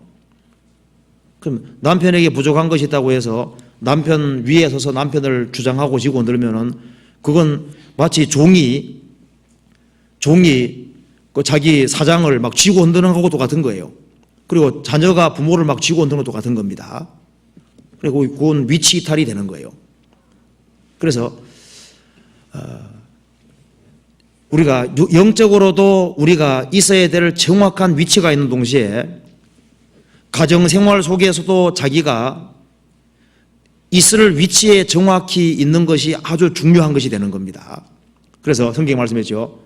그럼 남편에게 부족한 것이 있다고 해서 남편 위에 서서 남편을 주장하고 쥐고 흔들면은 그건 마치 종이 그 자기 사장을 막 쥐고 흔드는 것과 똑같은 거예요. 그리고 자녀가 부모를 막 쥐고 흔드는 것도 같은 겁니다. 그리고 그건 위치 이탈이 되는 거예요. 그래서 우리가 영적으로도 우리가 있어야 될 정확한 위치가 있는 동시에 가정생활 속에서도 자기가 있을 위치에 정확히 있는 것이 아주 중요한 것이 되는 겁니다. 그래서 성경이 말씀했죠.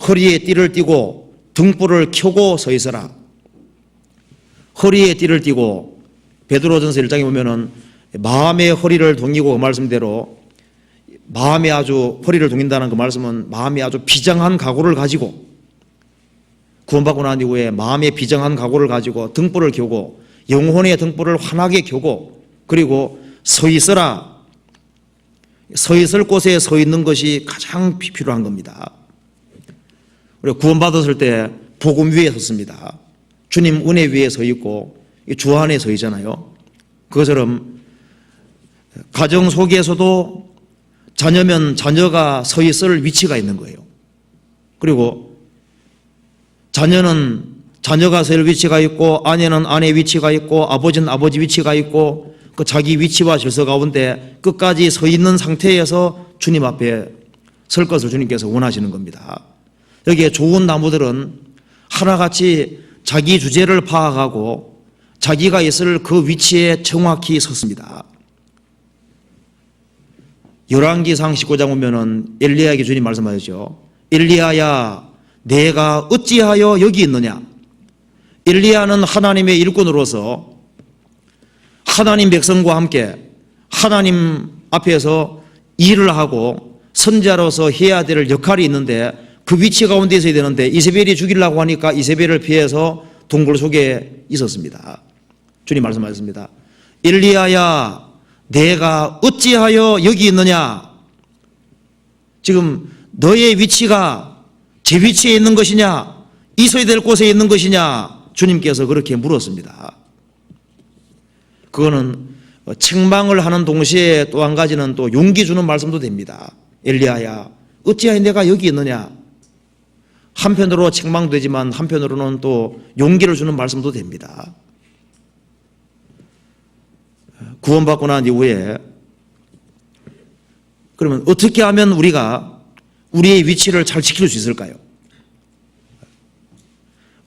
허리에 띠를 띠고 등불을 켜고 서 있어라. 허리에 띠를 띠고 베드로전서 1장에 보면은 마음의 허리를 동이고 그 말씀대로 마음에 아주 허리를 동인다는 그 말씀은 마음에 아주 비장한 각오를 가지고 구원받고 난 이후에 마음에 비장한 각오를 가지고 등불을 켜고 영혼의 등불을 환하게 켜고 그리고 서 있어라. 서 있을 곳에 서 있는 것이 가장 필요한 겁니다. 우리가 구원받았을 때 복음 위에 섰습니다. 주님 은혜 위에 서 있고 주 안에 서 있잖아요. 그것처럼 가정 속에서도 자녀면 자녀가 서 있을 위치가 있는 거예요. 그리고 자녀는 자녀가 설 위치가 있고, 아내는 아내 위치가 있고, 아버지는 아버지 위치가 있고, 그 자기 위치와 질서 가운데 끝까지 서 있는 상태에서 주님 앞에 설 것을 주님께서 원하시는 겁니다. 여기에 좋은 나무들은 하나같이 자기 주제를 파악하고 자기가 있을 그 위치에 정확히 섰습니다. 열왕기상 19장 보면은 엘리야에게 주님 말씀하셨죠. 엘리야야, 내가 어찌하여 여기 있느냐? 엘리야는 하나님의 일꾼으로서 하나님 백성과 함께 하나님 앞에서 일을 하고 선지자로서 해야 될 역할이 있는데 그 위치 가운데 있어야 되는데 이세벨이 죽이려고 하니까 이세벨을 피해서 동굴 속에 있었습니다. 주님 말씀하셨습니다. 엘리야야, 내가 어찌하여 여기 있느냐? 지금 너의 위치가 제 위치에 있는 것이냐? 있어야 될 곳에 있는 것이냐? 주님께서 그렇게 물었습니다. 그거는 책망을 하는 동시에 또 한 가지는 또 용기 주는 말씀도 됩니다. 엘리야야, 어찌하여 내가 여기 있느냐? 한편으로 책망되지만 한편으로는 또 용기를 주는 말씀도 됩니다. 구원받고 난 이후에 그러면 어떻게 하면 우리가 우리의 위치를 잘 지킬 수 있을까요?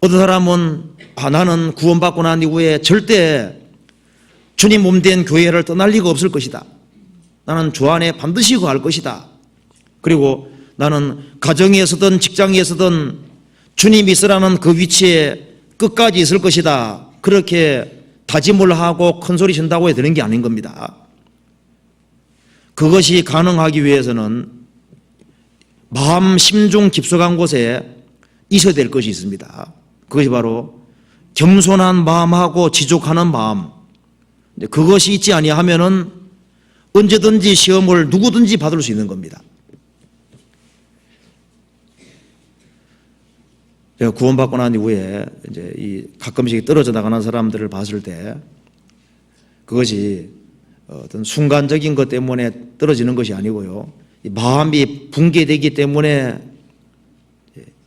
어떤 사람은 나는 구원받고 난 이후에 절대 주님 몸된 교회를 떠날 리가 없을 것이다. 나는 주 안에 반드시 거할 것이다. 그리고 나는 가정에서든 직장에서든 주님 있으라는 그 위치에 끝까지 있을 것이다. 그렇게 다짐을 하고 큰소리 친다고 해야 되는 게 아닌 겁니다. 그것이 가능하기 위해서는 마음 심중 깊숙한 곳에 있어야 될 것이 있습니다. 그것이 바로 겸손한 마음하고 지족하는 마음. 그것이 있지 아니하면은 언제든지 시험을 누구든지 받을 수 있는 겁니다. 제가 구원받고 난 이후에 이제 이 가끔씩 떨어져 나가는 사람들을 봤을 때 그것이 어떤 순간적인 것 때문에 떨어지는 것이 아니고요. 마음이 붕괴되기 때문에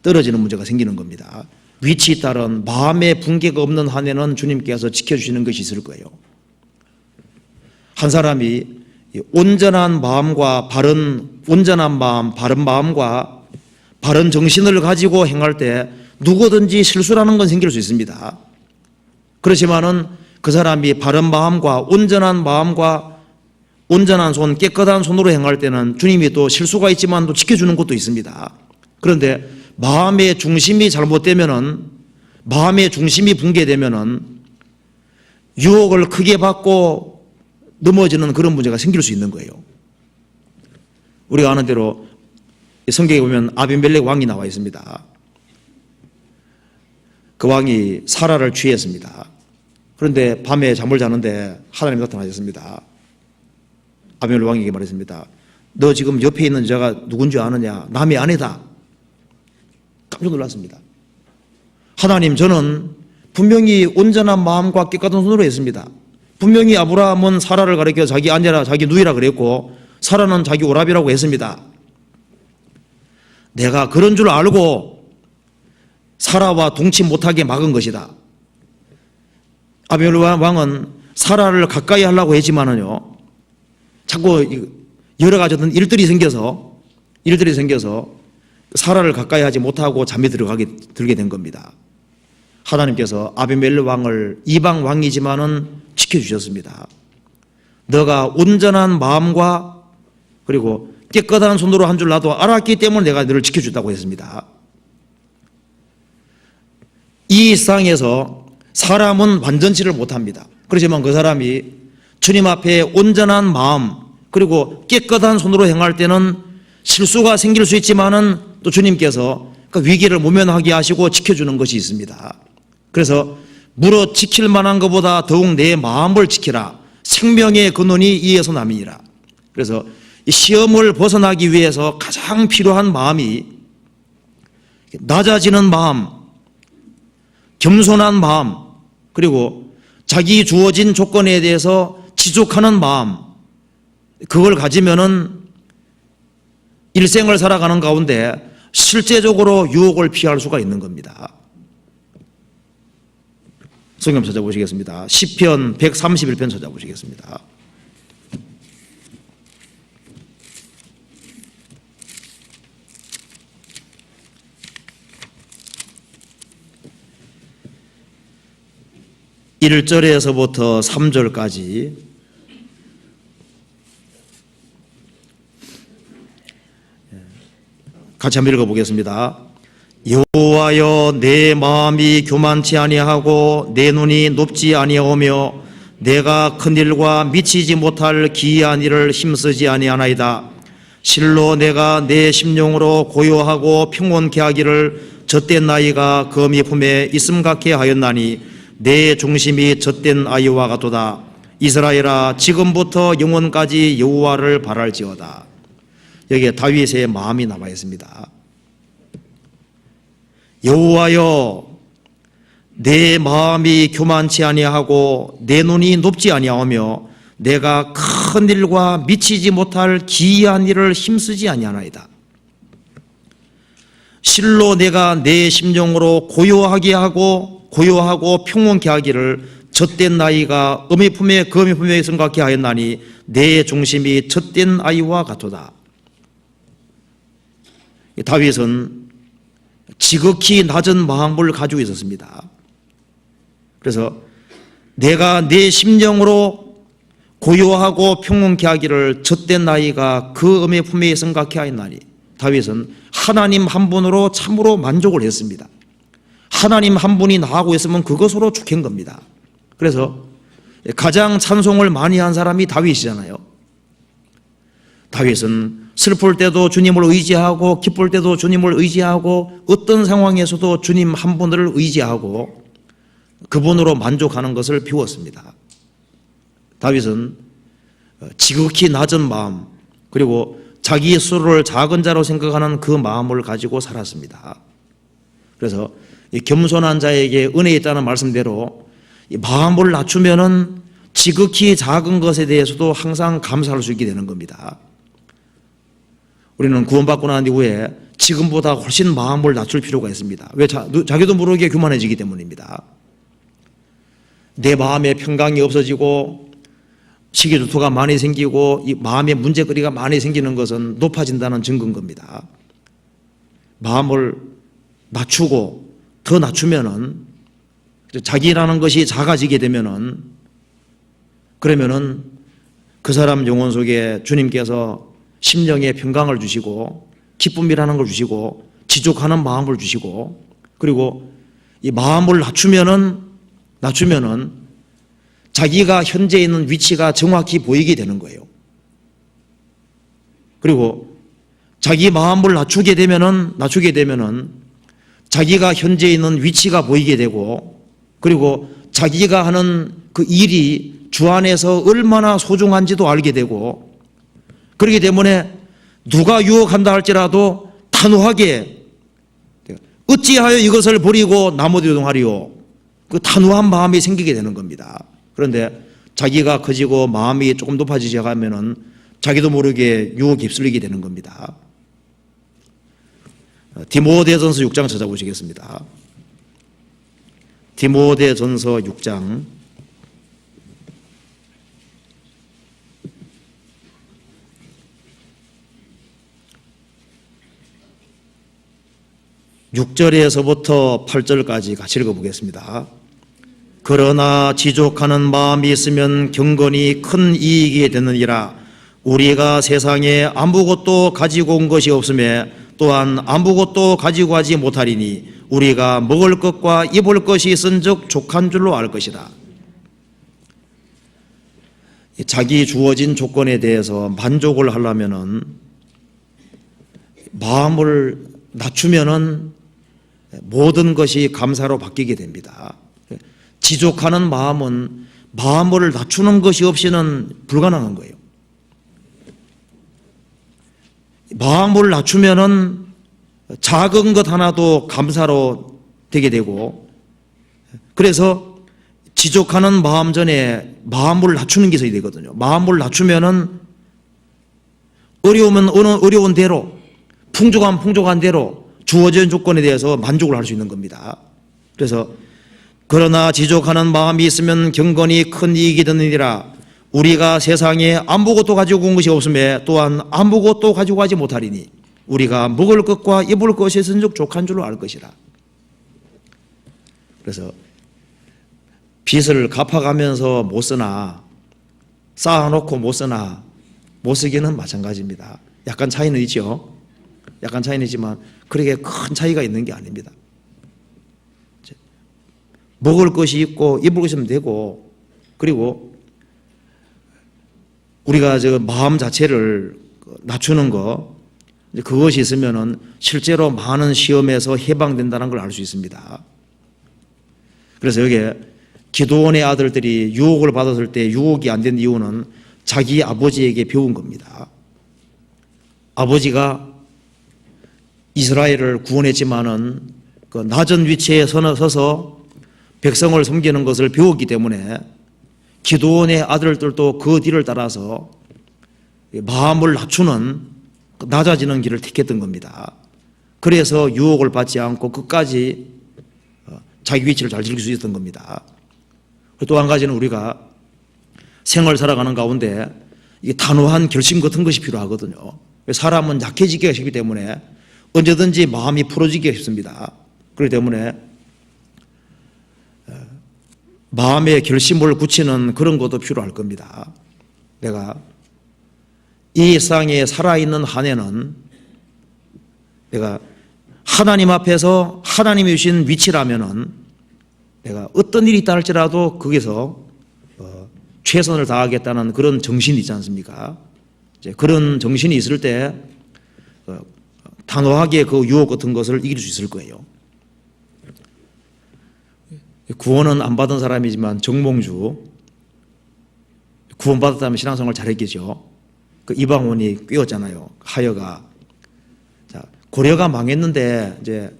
떨어지는 문제가 생기는 겁니다. 위치에 따른 마음의 붕괴가 없는 한에는 주님께서 지켜주시는 것이 있을 거예요. 한 사람이 온전한 마음과 온전한 마음, 바른 마음과 바른 정신을 가지고 행할 때 누구든지 실수라는 건 생길 수 있습니다. 그렇지만은 그 사람이 바른 마음과 온전한 손, 깨끗한 손으로 행할 때는 주님이 또 실수가 있지만 또 지켜주는 것도 있습니다. 그런데 마음의 중심이 잘못되면은, 마음의 중심이 붕괴되면은 유혹을 크게 받고 넘어지는 그런 문제가 생길 수 있는 거예요. 우리가 아는 대로 성경에 보면 아비멜렉 왕이 나와 있습니다. 그 왕이 사라를 취했습니다. 그런데 밤에 잠을 자는데 하나님이 나타나셨습니다. 아비멜렉 왕에게 말했습니다. 너 지금 옆에 있는 여자가 누군지 아느냐? 남의 아내다. 깜짝 놀랐습니다. 하나님, 저는 분명히 온전한 마음과 깨끗한 손으로 했습니다. 분명히 아브라함은 사라를 가리켜 자기 아내라, 자기 누이라 그랬고 사라는 자기 오라비라고 했습니다. 내가 그런 줄 알고 사라와 동침 못하게 막은 것이다. 아비멜렉 왕은 사라를 가까이 하려고 했지만은요, 자꾸 여러 가지 어떤 일들이 생겨서 사라를 가까이 하지 못하고 잠에 들게 된 겁니다. 하나님께서 아비멜렉 왕을 이방 왕이지만은 지켜주셨습니다. 너가 온전한 마음과 그리고 깨끗한 손으로 한 줄 나도 알았기 때문에 내가 너를 지켜준다고 했습니다. 이 세상에서 사람은 완전치를 못합니다. 그렇지만 그 사람이 주님 앞에 온전한 마음 그리고 깨끗한 손으로 행할 때는 실수가 생길 수 있지만은 또 주님께서 그 위기를 모면하게 하시고 지켜주는 것이 있습니다. 그래서 무릇 지킬 만한 것보다 더욱 내 마음을 지키라. 생명의 근원이 이에서 남이니라. 그래서 이 시험을 벗어나기 위해서 가장 필요한 마음이 낮아지는 마음, 겸손한 마음, 그리고 자기 주어진 조건에 대해서 지족하는 마음, 그걸 가지면은 일생을 살아가는 가운데 실제적으로 유혹을 피할 수가 있는 겁니다. 성경 찾아보시겠습니다. 시편 131편 찾아보시겠습니다. (1절에서부터) (3절까지) 같이 한번 읽어보겠습니다. 여호와여, 내 마음이 교만치 아니하고 내 눈이 높지 아니하오며 내가 큰 일과 미치지 못할 기이한 일을 힘쓰지 아니하나이다. 실로 내가 내 심령으로 고요하고 평온케 하기를 젖된 나이가 거미 품에 있음 같게 하였나니 내 중심이 젖된 아이와 같도다. 이스라엘아, 지금부터 영원까지 여호와를 바랄지어다. 여기에 다윗의 마음이 나와 있습니다. 여호와여, 내 마음이 교만치 아니하고 내 눈이 높지 아니하오며 내가 큰 일과 미치지 못할 기이한 일을 힘쓰지 아니하나이다. 실로 내가 내 심령으로 고요하고 평온케 하기를 젖된 나이가 어미 품에 거미 품에 생각케 하였나니 내 중심이 젖된 아이와 같도다. 다윗은 지극히 낮은 마음을 가지고 있었습니다. 그래서 내가 내 심령으로 고요하고 평온케 하기를 젖된 나이가 그 어미 품에 생각케 하였나니, 다윗은 하나님 한 분으로 참으로 만족을 했습니다. 하나님 한 분이 나하고 있으면 그것으로 죽인 겁니다. 그래서 가장 찬송을 많이 한 사람이 다윗이잖아요. 다윗은 슬플 때도 주님을 의지하고 기쁠 때도 주님을 의지하고 어떤 상황에서도 주님 한 분을 의지하고 그분으로 만족하는 것을 배웠습니다. 다윗은 지극히 낮은 마음, 그리고 자기 스스로를 작은 자로 생각하는 그 마음을 가지고 살았습니다. 그래서 이 겸손한 자에게 은혜 있다는 말씀대로 이 마음을 낮추면은 지극히 작은 것에 대해서도 항상 감사할 수 있게 되는 겁니다. 우리는 구원받고 난 이후에 지금보다 훨씬 마음을 낮출 필요가 있습니다. 왜? 자기도 모르게 교만해지기 때문입니다. 내 마음에 평강이 없어지고 시기주투가 많이 생기고 이 마음에 문제거리가 많이 생기는 것은 높아진다는 증거인 겁니다. 마음을 낮추고 더 낮추면은, 자기라는 것이 작아지게 되면은, 그러면은 그 사람 영혼 속에 주님께서 심령에 평강을 주시고 기쁨이라는 걸 주시고 지족하는 마음을 주시고, 그리고 이 마음을 낮추면은 자기가 현재 있는 위치가 정확히 보이게 되는 거예요. 그리고 자기 마음을 낮추게 되면은 자기가 현재 있는 위치가 보이게 되고, 그리고 자기가 하는 그 일이 주 안에서 얼마나 소중한지도 알게 되고, 그렇기 때문에 누가 유혹한다 할지라도 단호하게 어찌하여 이것을 버리고 나무뒤로 이동하리요, 그 단호한 마음이 생기게 되는 겁니다. 그런데 자기가 커지고 마음이 조금 높아지지 않으면은 자기도 모르게 유혹에 휩쓸리게 되는 겁니다. 디모데전서 6장 찾아보시겠습니다. 디모데전서 6장 6절에서부터 8절까지 같이 읽어보겠습니다. 그러나 지족하는 마음이 있으면 경건이 큰 이익이 되느니라. 우리가 세상에 아무것도 가지고 온 것이 없음에 또한 아무것도 가지고 가지 못하리니 우리가 먹을 것과 입을 것이 있은즉 족한 줄로 알 것이다. 자기 주어진 조건에 대해서 만족을 하려면은 마음을 낮추면은 모든 것이 감사로 바뀌게 됩니다. 지족하는 마음은 마음을 낮추는 것이 없이는 불가능한 거예요. 마음을 낮추면은 작은 것 하나도 감사로 되게 되고, 그래서 지족하는 마음 전에 마음을 낮추는 게 있어야 되거든요. 마음을 낮추면은 어려우면 어려운 대로, 풍족한 대로 주어진 조건에 대해서 만족을 할 수 있는 겁니다. 그래서 그러나 지족하는 마음이 있으면 경건이 큰 이익이 되느니라. 우리가 세상에 아무것도 가지고 온 것이 없음에 또한 아무것도 가지고 가지 못하리니 우리가 먹을 것과 입을 것이 있은즉 족한 줄로 알 것이라. 그래서 빚을 갚아가면서 못 쓰나 쌓아놓고 못 쓰나 못 쓰기는 마찬가지입니다. 약간 차이는 있죠. 약간 차이는 있지만 그렇게 큰 차이가 있는 게 아닙니다. 먹을 것이 있고 입을 것이 있으면 되고, 그리고 우리가 저 마음 자체를 낮추는 거, 그것이 있으면은 실제로 많은 시험에서 해방된다는 걸 알 수 있습니다. 그래서 여기에 기드온의 아들들이 유혹을 받았을 때 유혹이 안 된 이유는 자기 아버지에게 배운 겁니다. 아버지가 이스라엘을 구원했지만은 그 낮은 위치에 서서 백성을 섬기는 것을 배웠기 때문에 기드온의 아들들도 그 뒤를 따라서 마음을 낮추는, 낮아지는 길을 택했던 겁니다. 그래서 유혹을 받지 않고 끝까지 자기 위치를 잘 지킬 수 있었던 겁니다. 또 한 가지는 우리가 생활 살아가는 가운데 이게 단호한 결심 같은 것이 필요하거든요. 사람은 약해지기가 쉽기 때문에 언제든지 마음이 풀어지기가 쉽습니다. 그렇기 때문에 마음의 결심을 굳히는 그런 것도 필요할 겁니다. 내가 이 세상에 살아있는 한에는 내가 하나님 앞에서 하나님이 주신 위치라면은 내가 어떤 일이 있다 할지라도 거기서 최선을 다하겠다는 그런 정신이 있지 않습니까? 이제 그런 정신이 있을 때 단호하게 그 유혹 같은 것을 이길 수 있을 거예요. 구원은 안 받은 사람이지만 정몽주 구원받았다면 신앙생활 잘했겠죠. 그 이방원이 꿰었잖아요. 하여가. 자, 고려가 망했는데 이제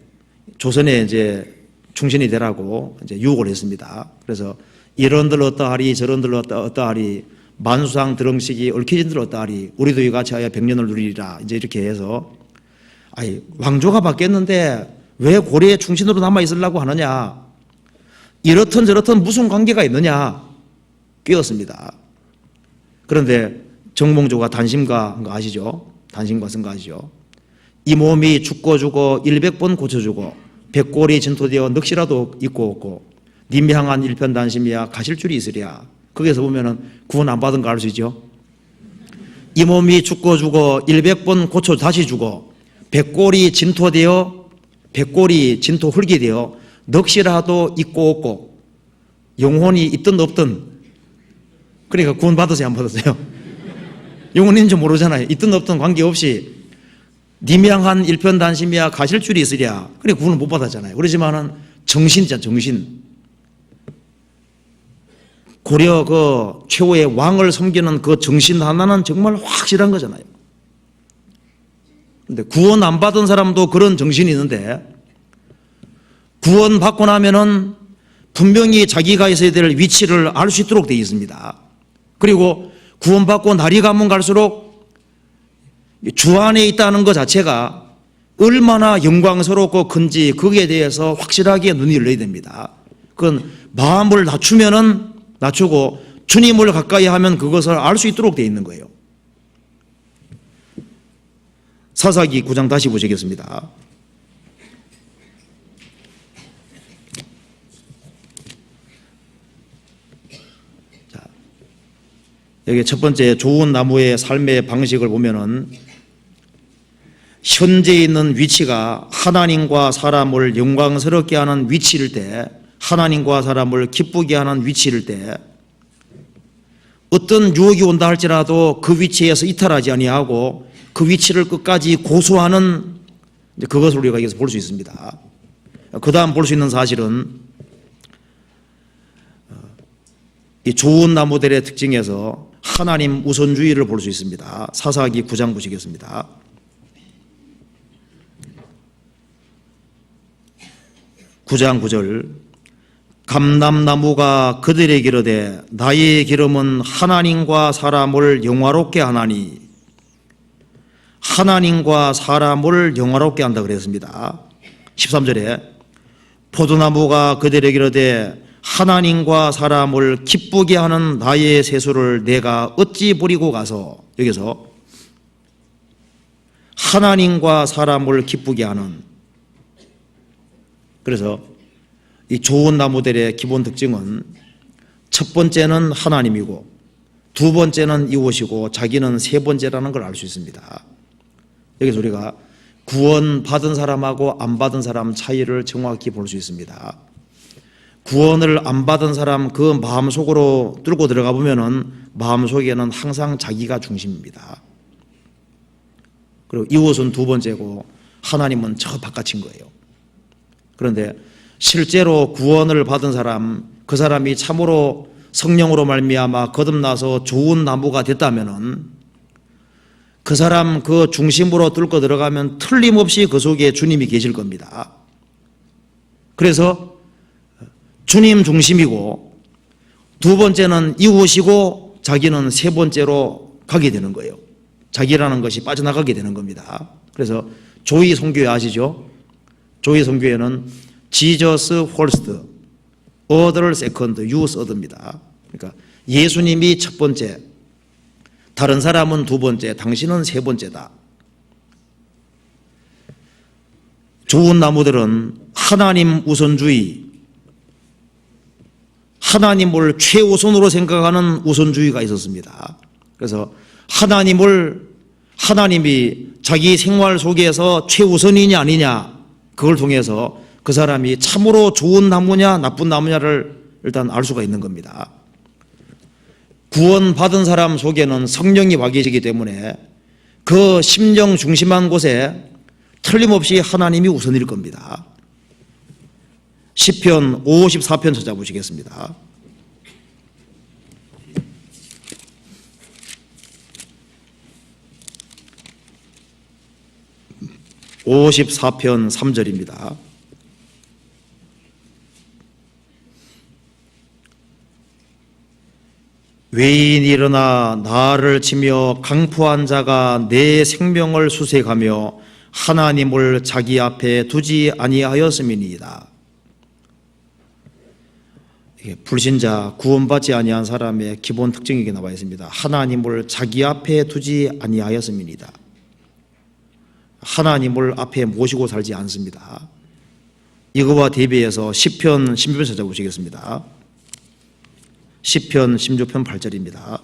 조선에 이제 충신이 되라고 이제 유혹을 했습니다. 그래서 이런들 어떠하리 저런들 어떠하리 만수상 드렁식이 얽혀진들 어떠하리 우리도 이같이 하여 100년을 누리리라 이제 이렇게 해서 아니 왕조가 바뀌었는데 왜 고려의 충신으로 남아 있으려고 하느냐, 이렇든 저렇든 무슨 관계가 있느냐 꿰었습니다. 그런데 정몽주가 단심가 한 거 아시죠? 단심가 쓴 거 아시죠? 이 몸이 죽고 100번 고쳐주고 백골이 진토되어 넋이라도 있고 없고 님 향한 일편단심이야 가실 줄이 있으랴. 거기서 보면은 구원 안 받은 거 알 수 있죠? 이 몸이 죽고 100번 고쳐 다시 죽어 백골이 진토 흙이 되어 넋이라도 있고 없고 영혼이 있든 없든, 그러니까 구원 받으세요 안 받으세요? 영혼이 있는지 모르잖아요. 있든 없든 관계없이 님 향한 일편단심이야 가실 줄이 있으랴. 그래 구원을 못 받았잖아요. 그러지만은 정신이잖아, 정신. 고려 그 최후의 왕을 섬기는 그 정신 하나는 정말 확실한 거잖아요. 근데 구원 안 받은 사람도 그런 정신이 있는데 구원 받고 나면은 분명히 자기가 있어야 될 위치를 알 수 있도록 되어 있습니다. 그리고 구원 받고 날이 가면 갈수록 주 안에 있다는 것 자체가 얼마나 영광스럽고 큰지 거기에 대해서 확실하게 눈이 열려야 됩니다. 그건 마음을 낮추고 주님을 가까이 하면 그것을 알 수 있도록 되어 있는 거예요. 사사기 9장 다시 보시겠습니다. 자, 여기 첫 번째 좋은 나무의 삶의 방식을 보면은 현재 있는 위치가 하나님과 사람을 영광스럽게 하는 위치일 때, 하나님과 사람을 기쁘게 하는 위치일 때 어떤 유혹이 온다 할지라도 그 위치에서 이탈하지 아니하고 그 위치를 끝까지 고수하는 그것을 우리가 여기서 볼 수 있습니다. 그 다음 볼 수 있는 사실은 이 좋은 나무들의 특징에서 하나님 우선주의를 볼 수 있습니다. 사사기 9장 보시겠습니다. 9장 9절 감람나무가 그들에게 이르되 나의 기름은 하나님과 사람을 영화롭게 하나니, 하나님과 사람을 영화롭게 한다 그랬습니다. 13절에 포도나무가 그들에게 이르되 하나님과 사람을 기쁘게 하는 나의 세수를 내가 어찌 버리고 가서, 여기서 하나님과 사람을 기쁘게 하는, 그래서 이 좋은 나무들의 기본 특징은 첫 번째는 하나님이고 두 번째는 이웃이고 자기는 세 번째라는 걸 알 수 있습니다. 여기서 우리가 구원 받은 사람하고 안 받은 사람 차이를 정확히 볼 수 있습니다. 구원을 안 받은 사람 그 마음속으로 뚫고 들어가 보면은 마음속에는 항상 자기가 중심입니다. 그리고 이웃은 두 번째고 하나님은 저 바깥인 거예요. 그런데 실제로 구원을 받은 사람, 그 사람이 참으로 성령으로 말미암아 거듭나서 좋은 나무가 됐다면은 그 사람 그 중심으로 뚫고 들어가면 틀림없이 그 속에 주님이 계실 겁니다. 그래서 주님 중심이고 두 번째는 이웃이고 자기는 세 번째로 가게 되는 거예요. 자기라는 것이 빠져나가게 되는 겁니다. 그래서 조이 선교회 아시죠? 조이 선교회는 Jesus first, other second, you third입니다. 그러니까 예수님이 첫 번째, 다른 사람은 두 번째, 당신은 세 번째다. 좋은 나무들은 하나님 우선주의, 하나님을 최우선으로 생각하는 우선주의가 있었습니다. 그래서 하나님이 자기 생활 속에서 최우선이냐 아니냐, 그걸 통해서 그 사람이 참으로 좋은 나무냐 나쁜 나무냐를 일단 알 수가 있는 겁니다. 구원받은 사람 속에는 성령이 와 계시기 때문에 그 심령 중심한 곳에 틀림없이 하나님이 우선일 겁니다. 시편 54편 찾아보시겠습니다. 54편 3절입니다. 외인이 일어나 나를 치며 강포한 자가 내 생명을 수색하며 하나님을 자기 앞에 두지 아니하였음이니이다. 불신자, 구원받지 아니한 사람의 기본 특징이 나와 있습니다. 하나님을 자기 앞에 두지 아니하였음이니이다. 하나님을 앞에 모시고 살지 않습니다. 이거와 대비해서 시편 16편 찾아보시겠습니다. 시편 16편 8절입니다.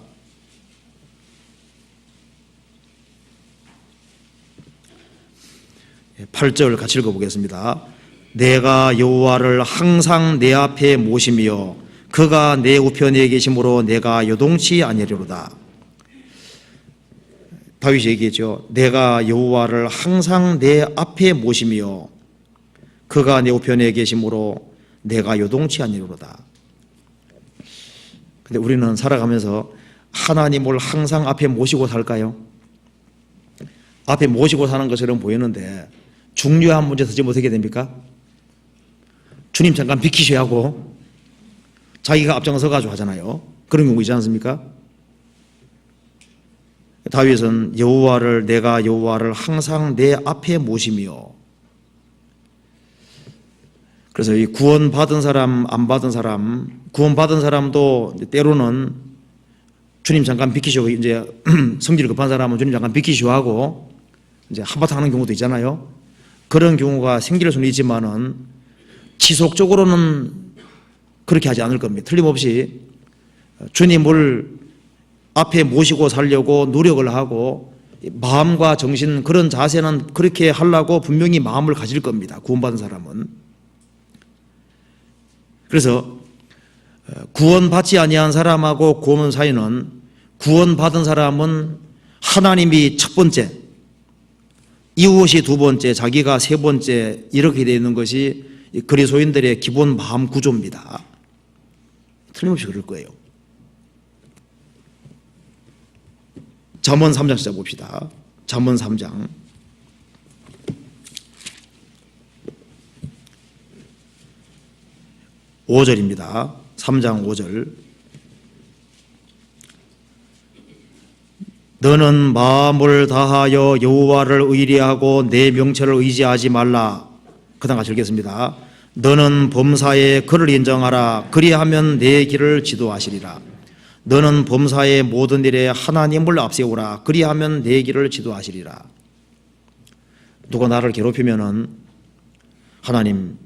예, 8절 같이 읽어보겠습니다. 내가 여호와를 항상 내 앞에 모시며 그가 내 우편에 계심으로 내가 요동치 아니하리로다. 다윗이 얘기했죠. 내가 여호와를 항상 내 앞에 모시며 그가 내 우편에 계심으로 내가 요동치 아니하리로다. 근데 우리는 살아가면서 하나님을 항상 앞에 모시고 살까요? 앞에 모시고 사는 것처럼 보이는데 중요한 문제 터지면 어떻게 됩니까? 주님 잠깐 비키셔야 하고 자기가 앞장서 가지고 하잖아요. 그런 경우 있지 않습니까? 다윗은 내가 여호와를 항상 내 앞에 모시며, 그래서 이 구원받은 사람, 안 받은 사람, 구원받은 사람도 때로는 주님 잠깐 비키시고, 이제 성질 급한 사람은 주님 잠깐 비키시고 하고 이제 한바탕 하는 경우도 있잖아요. 그런 경우가 생길 수는 있지만은 지속적으로는 그렇게 하지 않을 겁니다. 틀림없이 주님을 앞에 모시고 살려고 노력을 하고 마음과 정신, 그런 자세는 그렇게 하려고 분명히 마음을 가질 겁니다. 구원받은 사람은. 그래서 구원받지 아니한 사람하고 구원 사이는, 구원받은 사람은 하나님이 첫 번째, 이웃이 두 번째, 자기가 세 번째, 이렇게 되어 있는 것이 그리스도인들의 기본 마음 구조입니다. 틀림없이 그럴 거예요. 잠언 3장 찾아봅시다. 잠언 3장. 5절입니다. 3장 5절. 너는 마음을 다하여 여호와를 의뢰하고 내 명철을 의지하지 말라. 그 다음 같이 읽겠습니다. 너는 범사에 그를 인정하라. 그리하면 내 길을 지도하시리라. 너는 범사의 모든 일에 하나님을 앞세우라. 그리하면 내 길을 지도하시리라. 누가 나를 괴롭히면은 하나님,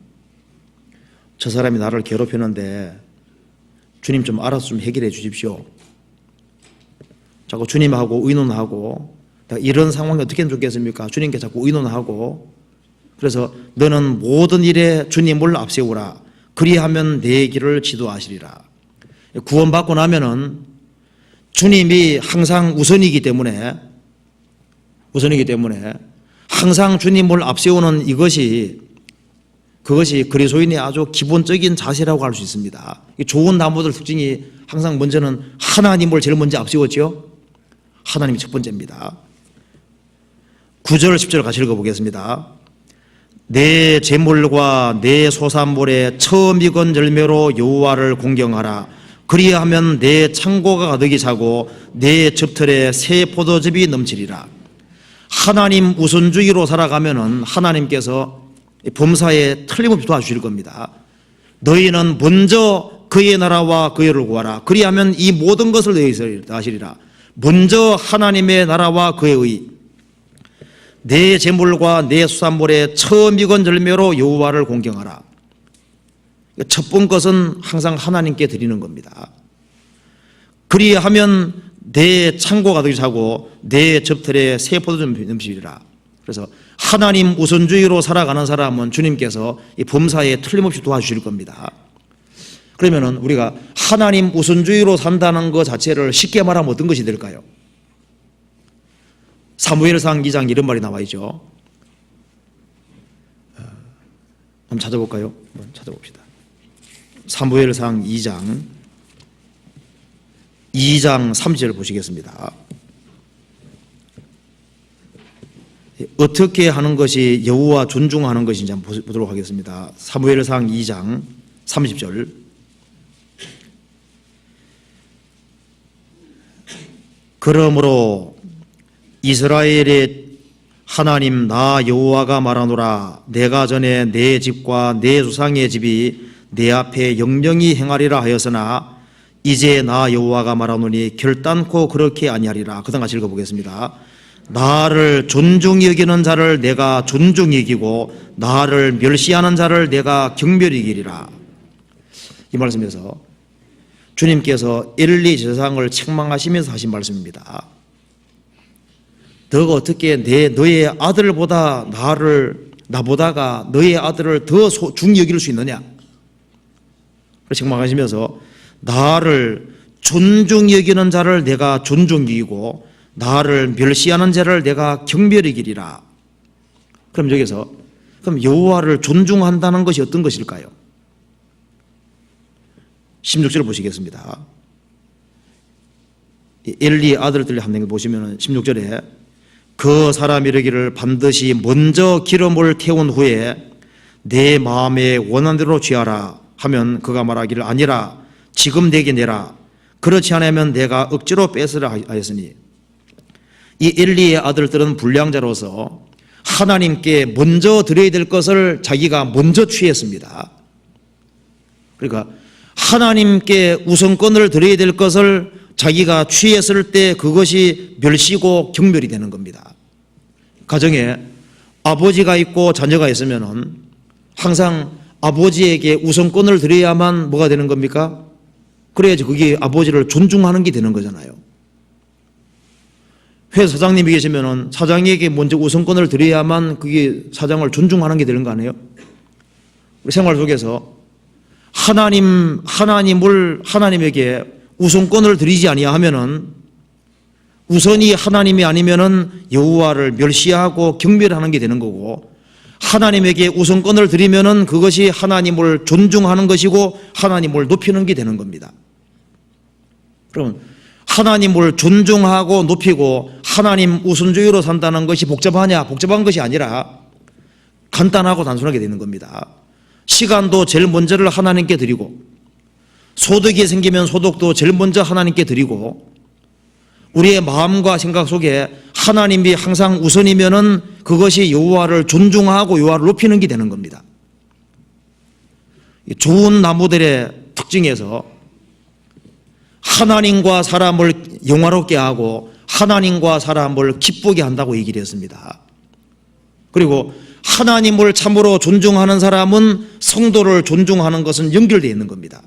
저 사람이 나를 괴롭히는데 주님 좀 알아서 좀 해결해 주십시오. 자꾸 주님하고 의논하고, 이런 상황이 어떻게 하면 좋겠습니까? 주님께 자꾸 의논하고, 그래서 너는 모든 일에 주님을 앞세우라. 그리하면 내 길을 지도하시리라. 구원받고 나면은 주님이 항상 우선이기 때문에 항상 주님을 앞세우는 그것이 그리스도인의 아주 기본적인 자세라고 할 수 있습니다. 좋은 나무들 특징이 항상 먼저는 하나님을 제일 먼저 앞세웠죠. 하나님이 첫 번째입니다. 9절 10절 같이 읽어보겠습니다. 내 재물과 내 소산물에 처음 익은 열매로 여호와를 공경하라. 그리하면 내 창고가 가득히 차고 내 즙틀에 새 포도즙이 넘치리라. 하나님 우선주의로 살아가면은 하나님께서 범사에 틀림없이 도와주실 겁니다. 너희는 먼저 그의 나라와 그의 의를 구하라. 그리하면 이 모든 것을 너희에게 더하시리라. 먼저 하나님의 나라와 그의 의, 내 재물과 내 수산물에 처음 익은 열매로 여호와를 공경하라. 첫 번째 것은 항상 하나님께 드리는 겁니다. 그리하면 내 창고가 가득히 차고 내 즙틀에 새 포도즙이 넘치리라. 그래서 하나님 우선주의로 살아가는 사람은 주님께서 이 범사에 틀림없이 도와주실 겁니다. 그러면은 우리가 하나님 우선주의로 산다는 것 자체를 쉽게 말하면 어떤 것이 될까요? 사무엘상 2장 이런 말이 나와 있죠. 한번 찾아볼까요? 한번 찾아봅시다. 사무엘상 2장 3절 보시겠습니다. 어떻게 하는 것이 여호와 존중하는 것인지 한번 보도록 하겠습니다. 사무엘상 2장 30절. 그러므로 이스라엘의 하나님 나 여호와가 말하노라. 내가 전에 내 집과 내 조상의 집이 내 앞에 영영히 행하리라 하였으나 이제 나 여호와가 말하노니 결단코 그렇게 아니하리라. 그 다음 같이 읽어보겠습니다. 나를 존중히 여기는 자를 내가 존중히 여기고 나를 멸시하는 자를 내가 경멸히 여기리라. 이 말씀에서 주님께서 엘리 제사장을 책망하시면서 하신 말씀입니다. 너가 어떻게 너의 아들보다 나보다가 너의 아들을 더 중히 여길 수 있느냐? 책망하시면서 나를 존중히 여기는 자를 내가 존중히 여기고 나를 멸시하는 자를 내가 경멸히 여기리라. 그럼 여기서 여호와를 존중한다는 것이 어떤 것일까요? 16절 보시겠습니다. 엘리의 아들들이 한번 보시면 16절에 그 사람이 이르기를 반드시 먼저 기름을 태운 후에 내 마음에 원하는 대로 취하라 하면 그가 말하기를 아니라 지금 내게 내라. 그렇지 않으면 내가 억지로 뺏으라 하였으니 이 엘리의 아들들은 불량자로서 하나님께 먼저 드려야 될 것을 자기가 먼저 취했습니다. 그러니까 하나님께 우선권을 드려야 될 것을 자기가 취했을 때 그것이 멸시고 경멸이 되는 겁니다. 가정에 아버지가 있고 자녀가 있으면은 항상 아버지에게 우선권을 드려야만 뭐가 되는 겁니까? 그래야지 그게 아버지를 존중하는 게 되는 거잖아요. 회사 사장님이 계시면은 사장에게 먼저 우선권을 드려야만 그게 사장을 존중하는 게 되는 거 아니에요? 우리 생활 속에서 하나님에게 우선권을 드리지 아니하면은 우선이 하나님이 아니면은 여호와를 멸시하고 경멸하는 게 되는 거고 하나님에게 우선권을 드리면은 그것이 하나님을 존중하는 것이고 하나님을 높이는 게 되는 겁니다. 그럼 하나님을 존중하고 높이고 하나님 우선주의로 산다는 것이 복잡하냐? 복잡한 것이 아니라 간단하고 단순하게 되는 겁니다. 시간도 제일 먼저를 하나님께 드리고, 소득이 생기면 소득도 제일 먼저 하나님께 드리고, 우리의 마음과 생각 속에 하나님이 항상 우선이면은 그것이 여호와를 존중하고 여호와를 높이는 게 되는 겁니다. 좋은 나무들의 특징에서 하나님과 사람을 영화롭게 하고 하나님과 사람을 기쁘게 한다고 얘기를 했습니다. 그리고 하나님을 참으로 존중하는 사람은 성도를 존중하는 것은 연결되어 있는 겁니다.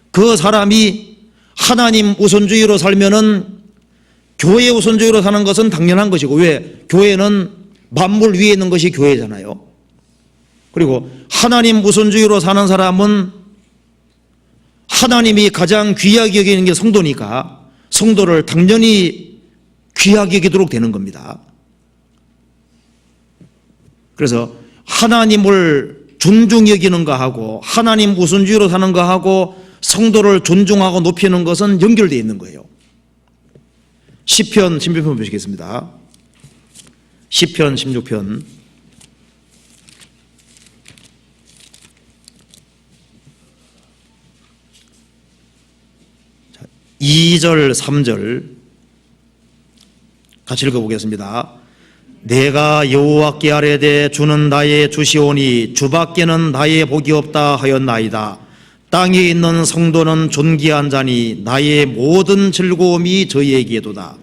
그 사람이 하나님 우선주의로 살면은 교회 우선주의로 사는 것은 당연한 것이고, 왜? 교회는 만물 위에 있는 것이 교회잖아요. 그리고 하나님 우선주의로 사는 사람은 하나님이 가장 귀하게 여기는 게 성도니까 성도를 당연히 귀하게 여기도록 되는 겁니다. 그래서 하나님을 존중히 여기는 거하고 하나님 우선주의로 사는 거하고 성도를 존중하고 높이는 것은 연결되어 있는 거예요. 시편 16편 보시겠습니다. 시편 16편 2절 3절 같이 읽어보겠습니다. 내가 여호와께 아뢰되 주는 나의 주시오니 주밖에는 나의 복이 없다 하였나이다. 땅에 있는 성도는 존귀한 자니 나의 모든 즐거움이 저희에게도다.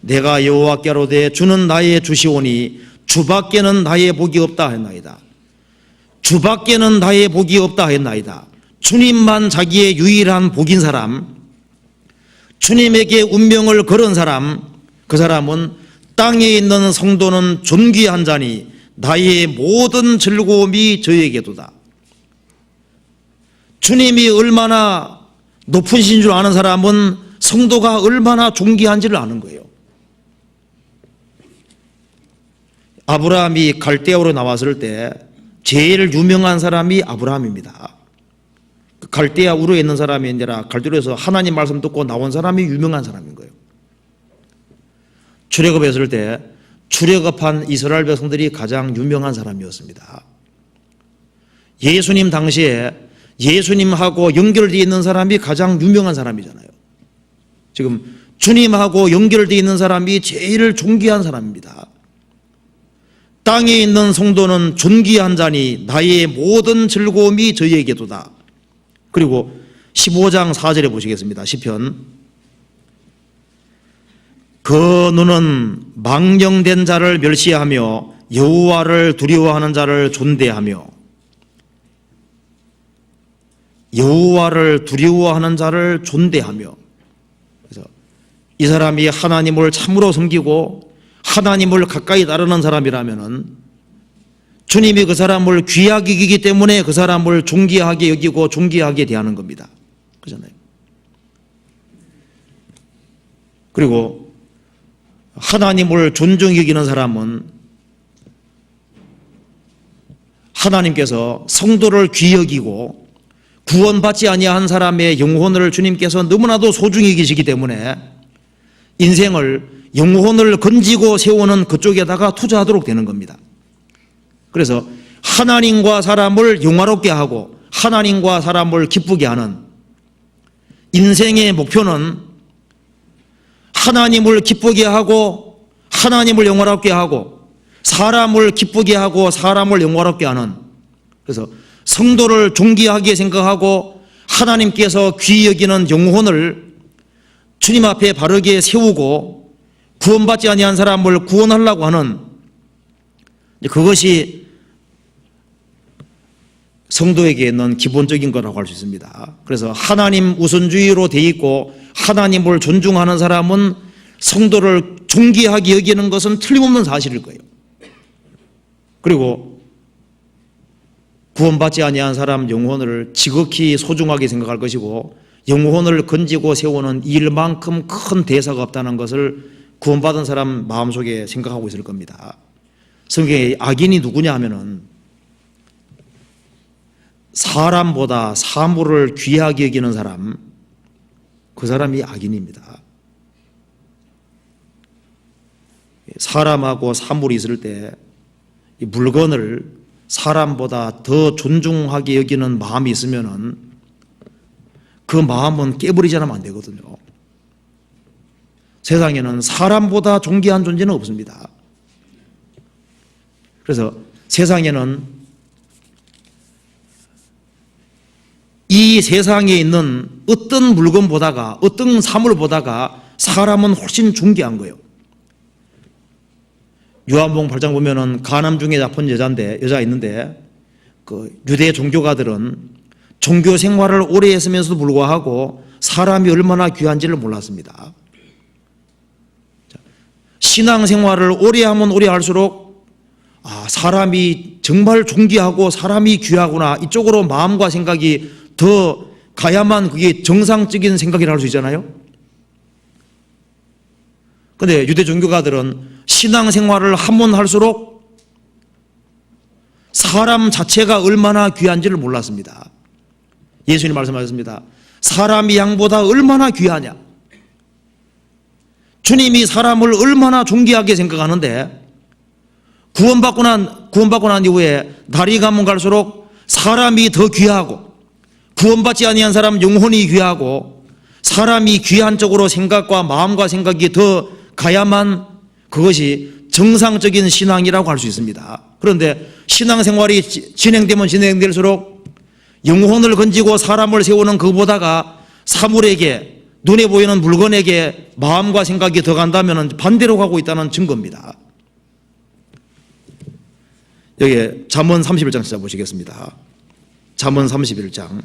내가 여호와께 아뢰되 주는 나의 주시오니 주밖에는 나의 복이 없다 하였나이다. 주밖에는 나의 복이 없다 하였나이다. 주님만 자기의 유일한 복인 사람, 주님에게 운명을 걸은 사람, 그 사람은 땅에 있는 성도는 존귀한 자니 나의 모든 즐거움이 저에게도다. 주님이 얼마나 높으신 줄 아는 사람은 성도가 얼마나 존귀한지를 아는 거예요. 아브라함이 갈대아우로 나왔을 때 제일 유명한 사람이 아브라함입니다. 갈대아 우르에 있는 사람이 아니라 갈대로에서 하나님 말씀 듣고 나온 사람이 유명한 사람인 거예요. 출애굽했을 때 출애굽한 이스라엘 백성들이 가장 유명한 사람이었습니다. 예수님 당시에 예수님하고 연결되어 있는 사람이 가장 유명한 사람이잖아요. 지금 주님하고 연결되어 있는 사람이 제일 존귀한 사람입니다. 땅에 있는 성도는 존귀한 자니 나의 모든 즐거움이 저희에게도다. 그리고 15장 4절에 보시겠습니다. 시편. 그 눈은 망령된 자를 멸시하며 여호와를 두려워하는 자를 존대하며, 여호와를 두려워하는 자를 존대하며. 그래서 이 사람이 하나님을 참으로 섬기고 하나님을 가까이 따르는 사람이라면은 주님이 그 사람을 귀하게 여기기 때문에 그 사람을 존귀하게 여기고 존귀하게 대하는 겁니다. 그렇잖아요. 그리고 하나님을 존중히 여기는 사람은 하나님께서 성도를 귀히 여기고 구원받지 아니한 사람의 영혼을 주님께서 너무나도 소중히 여기시기 때문에 인생을 영혼을 건지고 세우는 그쪽에다가 투자하도록 되는 겁니다. 그래서 하나님과 사람을 영화롭게 하고 하나님과 사람을 기쁘게 하는 인생의 목표는 하나님을 기쁘게 하고 하나님을 영화롭게 하고 사람을 기쁘게 하고 사람을 영화롭게 하는, 그래서 성도를 존귀하게 생각하고 하나님께서 귀히 여기는 영혼을 주님 앞에 바르게 세우고 구원받지 아니한 사람을 구원하려고 하는, 그것이 성도에게 있는 기본적인 거라고 할 수 있습니다. 그래서 하나님 우선주의로 돼 있고 하나님을 존중하는 사람은 성도를 존귀하게 여기는 것은 틀림없는 사실일 거예요. 그리고 구원받지 아니한 사람 영혼을 지극히 소중하게 생각할 것이고 영혼을 건지고 세우는 일만큼 큰 대사가 없다는 것을 구원받은 사람 마음속에 생각하고 있을 겁니다. 성경에 악인이 누구냐 하면은 사람보다 사물을 귀하게 여기는 사람, 그 사람이 악인입니다. 사람하고 사물이 있을 때 이 물건을 사람보다 더 존중하게 여기는 마음이 있으면은 그 마음은 깨버리지 않으면 안 되거든요. 세상에는 사람보다 존귀한 존재는 없습니다. 그래서 세상에는 이 세상에 있는 어떤 물건보다가 어떤 사물보다가 사람은 훨씬 존귀한 거예요. 요한복음 8장 보면은 가늠 중에 잡힌 여자가 있는데 그 유대 종교가들은 종교 생활을 오래 했으면서도 불구하고 사람이 얼마나 귀한지를 몰랐습니다. 신앙 생활을 오래 하면 오래 할수록 사람이 정말 존귀하고 사람이 귀하구나 이쪽으로 마음과 생각이 더 가야만 그게 정상적인 생각이라 할 수 있잖아요. 그런데 유대 종교가들은 신앙 생활을 하면 할수록 사람 자체가 얼마나 귀한지를 몰랐습니다. 예수님 말씀하셨습니다. 사람이 양보다 얼마나 귀하냐. 주님이 사람을 얼마나 존귀하게 생각하는데 구원받고 난 이후에 날이 가면 갈수록 사람이 더 귀하고 구원받지 아니한 사람 영혼이 귀하고 사람이 귀한 쪽으로 생각과 마음과 생각이 더 가야만 그것이 정상적인 신앙이라고 할 수 있습니다. 그런데 신앙생활이 진행되면 진행될수록 영혼을 건지고 사람을 세우는 그보다가 사물에게 눈에 보이는 물건에게 마음과 생각이 더 간다면 반대로 가고 있다는 증거입니다. 여기 잠언 31장 찾아보시겠습니다. 잠언 31장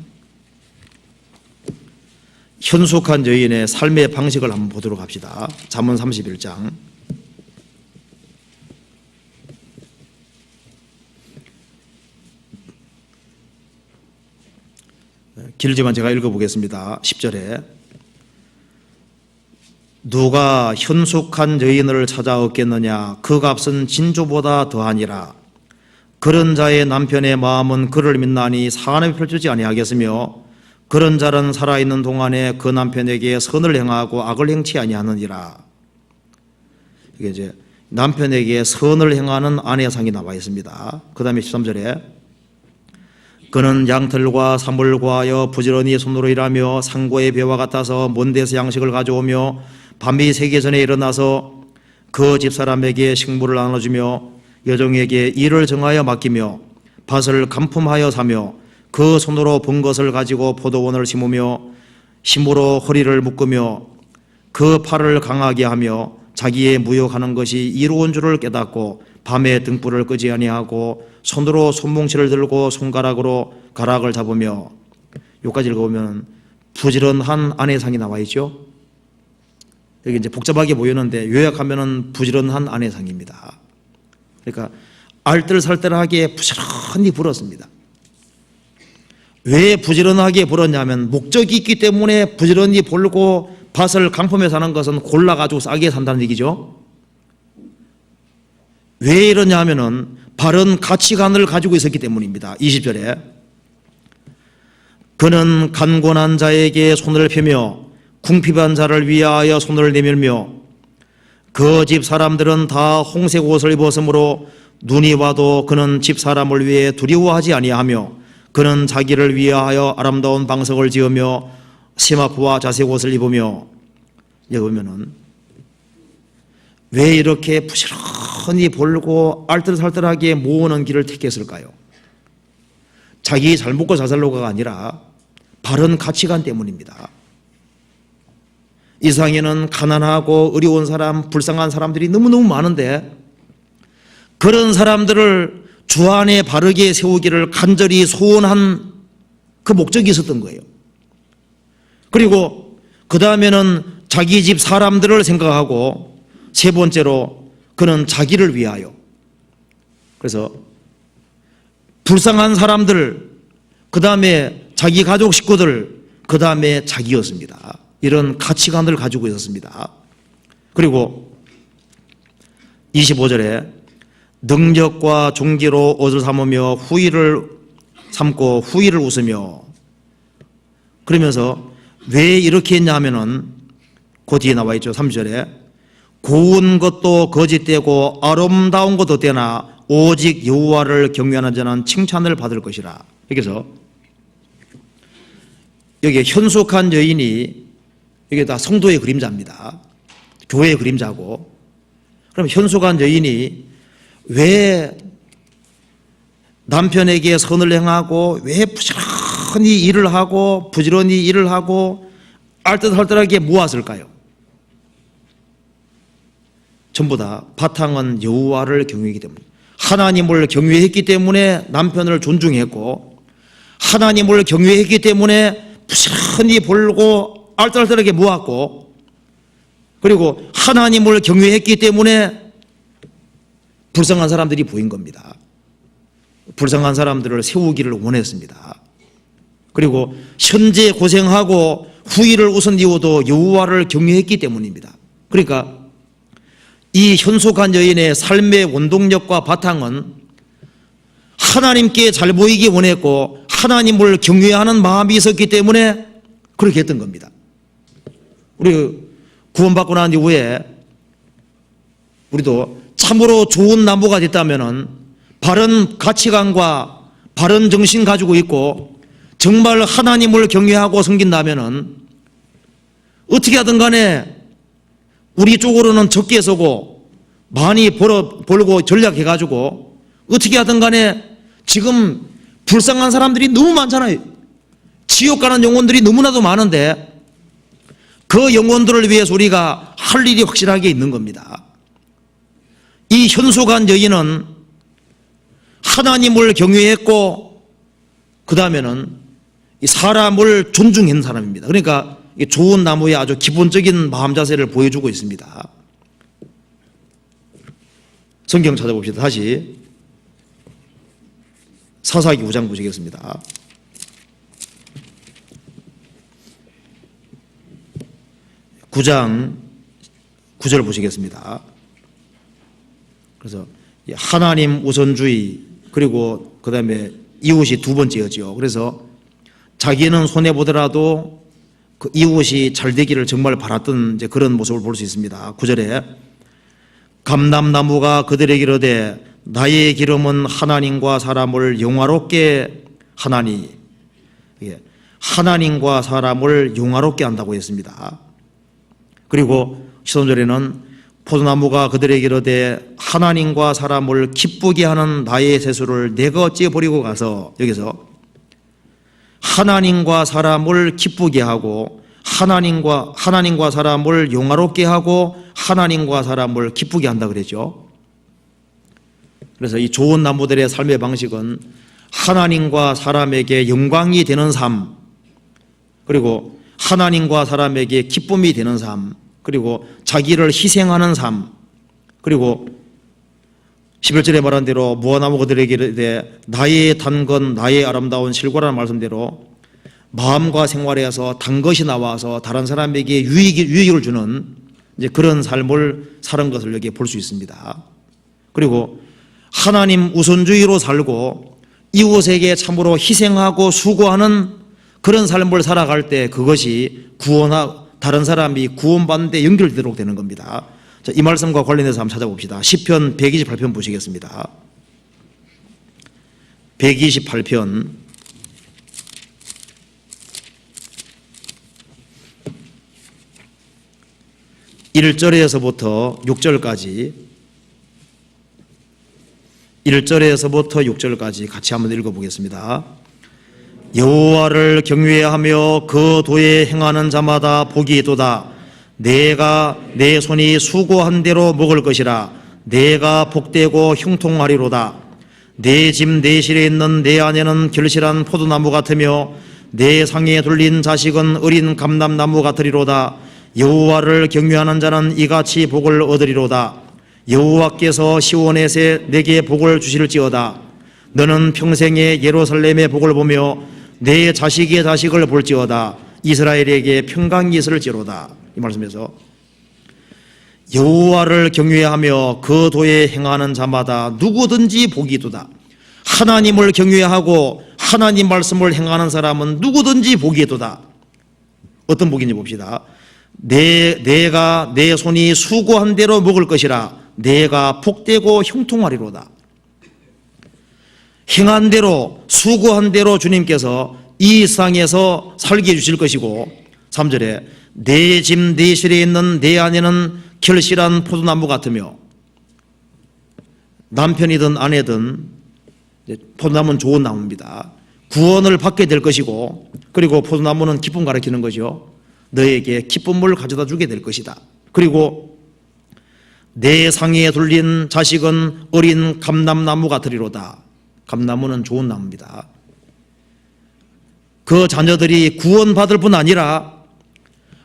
현숙한 여인의 삶의 방식을 한번 보도록 합시다. 잠언 31장 길지만 제가 읽어보겠습니다. 10절에 누가 현숙한 여인을 찾아 얻겠느냐 그 값은 진주보다 더하니라. 그런 자의 남편의 마음은 그를 믿나니 사안을 펼치지 아니하겠으며 그런 자는 살아있는 동안에 그 남편에게 선을 행하고 악을 행치 아니하느니라. 이게 이제 남편에게 선을 행하는 아내상이 나와 있습니다. 그 다음에 13절에 그는 양털과 사물 구하여 부지런히 손으로 일하며 상고의 배와 같아서 먼 데서 양식을 가져오며 밤이 새기 전에 일어나서 그 집사람에게 식물을 나눠주며 여종에게 일을 정하여 맡기며 밭을 간품하여 사며 그 손으로 번 것을 가지고 포도원을 심으며 힘으로 허리를 묶으며 그 팔을 강하게 하며 자기의 무역하는 것이 이로운 줄을 깨닫고 밤에 등불을 끄지 아니하고 손으로 손뭉치를 들고 손가락으로 가락을 잡으며 여기까지 읽어보면 부지런한 아내상이 나와 있죠. 여기 이제 복잡하게 보이는데 요약하면은 부지런한 아내상입니다. 그러니까 알뜰살뜰하게 부지런히 벌었습니다. 왜 부지런하게 벌었냐면 목적이 있기 때문에 부지런히 벌고 밭을 강품해 사는 것은 골라가지고 싸게 산다는 얘기죠. 왜 이러냐 하면은 바른 가치관을 가지고 있었기 때문입니다. 20절에 그는 간곤한 자에게 손을 펴며 궁핍한 자를 위하여 손을 내밀며 그 집 사람들은 다 홍색 옷을 입었으므로 눈이 와도 그는 집 사람을 위해 두려워하지 아니하며 그는 자기를 위하여 아름다운 방석을 지으며 세마포와 자색 옷을 입으며 여기 보면은 왜 이렇게 부지런히 벌고 알뜰살뜰하게 모으는 길을 택했을까요? 자기 잘 먹고 잘 살려고가 아니라 바른 가치관 때문입니다. 이 세상에는 가난하고 어려운 사람, 불쌍한 사람들이 너무너무 많은데 그런 사람들을 주 안에 바르게 세우기를 간절히 소원한 그 목적이 있었던 거예요. 그리고 그 다음에는 자기 집 사람들을 생각하고 세 번째로 그는 자기를 위하여, 그래서 불쌍한 사람들, 그 다음에 자기 가족 식구들, 그 다음에 자기였습니다. 이런 가치관을 가지고 있었습니다. 그리고 25절에 능력과 존귀로 옷을 삼으며 후의를 삼고 후의를 웃으며, 그러면서 왜 이렇게 했냐 하면은 그 뒤에 나와 있죠. 30절에 고운 것도 거짓되고 아름다운 것도 되나 오직 여호와를 경외하는 자는 칭찬을 받을 것이라. 여기서 여기 현숙한 여인이 이게 다 성도의 그림자입니다. 교회의 그림자고. 그럼 현숙한 여인이 왜 남편에게 선을 행하고 왜 부지런히 일을 하고 알뜰살뜰하게 모았을까요? 전부 다 바탕은 여호와를 경외했기 때문에, 하나님을 경외했기 때문에 남편을 존중했고, 하나님을 경외했기 때문에 부지런히 벌고 알뜰살뜰하게 모았고, 그리고 하나님을 경외했기 때문에 불쌍한 사람들이 보인 겁니다. 불쌍한 사람들을 세우기를 원했습니다. 그리고 현재 고생하고 후일을 우선 이어도 여호와를 경외했기 때문입니다. 그러니까 이 현숙한 여인의 삶의 원동력과 바탕은 하나님께 잘 보이기 원했고 하나님을 경외하는 마음이 있었기 때문에 그렇게 했던 겁니다. 우리 구원받고 난 이후에 우리도 참으로 좋은 나무가 됐다면은 바른 가치관과 바른 정신 가지고 있고 정말 하나님을 경외하고 섬긴다면은 어떻게 하든 간에 우리 쪽으로는 적게 서고 많이 벌고 전략해가지고 어떻게 하든 간에 지금 불쌍한 사람들이 너무 많잖아요. 지옥 가는 영혼들이 너무나도 많은데 그 영혼들을 위해서 우리가 할 일이 확실하게 있는 겁니다. 이 현숙한 여인은 하나님을 경외했고 그 다음에는 사람을 존중한 사람입니다. 그러니까 좋은 나무의 아주 기본적인 마음 자세를 보여주고 있습니다. 성경 찾아봅시다. 다시 사사기 5장 보시겠습니다. 9장 9절 보시겠습니다. 그래서 하나님 우선주의, 그리고 그 다음에 이웃이 두 번째였죠. 그래서 자기는 손해보더라도 그 이웃이 잘 되기를 정말 바랐던 이제 그런 모습을 볼 수 있습니다. 9절에 감람나무가 그들에게 이르되 나의 기름은 하나님과 사람을 영화롭게 하나니, 하나님과 사람을 영화롭게 한다고 했습니다. 그리고 13절에는 포도나무가 그들에게 이르되 하나님과 사람을 기쁘게 하는 나의 세수를 내가 어찌 버리고 가서, 여기서 하나님과 사람을 기쁘게 하고 하나님과 사람을 영화롭게 하고 하나님과 사람을 기쁘게 한다 그랬죠. 그래서 이 좋은 나무들의 삶의 방식은 하나님과 사람에게 영광이 되는 삶, 그리고 하나님과 사람에게 기쁨이 되는 삶, 그리고 자기를 희생하는 삶, 그리고 11절에 말한 대로 무화나무 그들에게 이르되 나의 단건 나의 아름다운 실과라는 말씀대로 마음과 생활에서 단 것이 나와서 다른 사람에게 유익을 주는 이제 그런 삶을 사는 것을 여기에 볼 수 있습니다. 그리고 하나님 우선주의로 살고 이웃에게 참으로 희생하고 수고하는 그런 삶을 살아갈 때 그것이 다른 사람이 구원받는 데 연결되도록 되는 겁니다. 자, 이 말씀과 관련해서 한번 찾아봅시다. 시편 128편 보시겠습니다. 128편 1절에서부터 6절까지 6절까지 같이 한번 읽어보겠습니다. 여호와를 경외하며 그 도에 행하는 자마다 복이 있도다. 내가 내 손이 수고한 대로 먹을 것이라. 내가 복되고 형통하리로다. 내 집 내실에 있는 내 아내는 결실한 포도나무 같으며 내 상에 둘린 자식은 어린 감람나무 같으리로다. 여호와를 경외하는 자는 이같이 복을 얻으리로다. 여호와께서 시온에서 내게 복을 주실지어다. 너는 평생에 예루살렘의 복을 보며 내 자식의 자식을 볼지어다. 이스라엘에게 평강이 있을지로다. 이 말씀에서 여호와를 경외하며 그 도에 행하는 자마다 누구든지 복이 있도다. 하나님을 경외하고 하나님 말씀을 행하는 사람은 누구든지 복이 있도다. 어떤 복인지 봅시다. 내가 내 손이 수고한 대로 먹을 것이라. 내가 복되고 형통하리로다. 행한 대로 수고한 대로 주님께서 이 세상에서 살게 해주실 것이고 3절에 내 집 내 실에 있는 내 안에는 결실한 포도나무 같으며 남편이든 아내든 포도나무는 좋은 나무입니다. 구원을 받게 될 것이고 그리고 포도나무는 기쁨 가리키는 거죠. 너에게 기쁨을 가져다 주게 될 것이다. 그리고 내 상에 둘린 자식은 어린 감람나무 같으리로다. 감나무는 좋은 나무입니다. 그 자녀들이 구원받을 뿐 아니라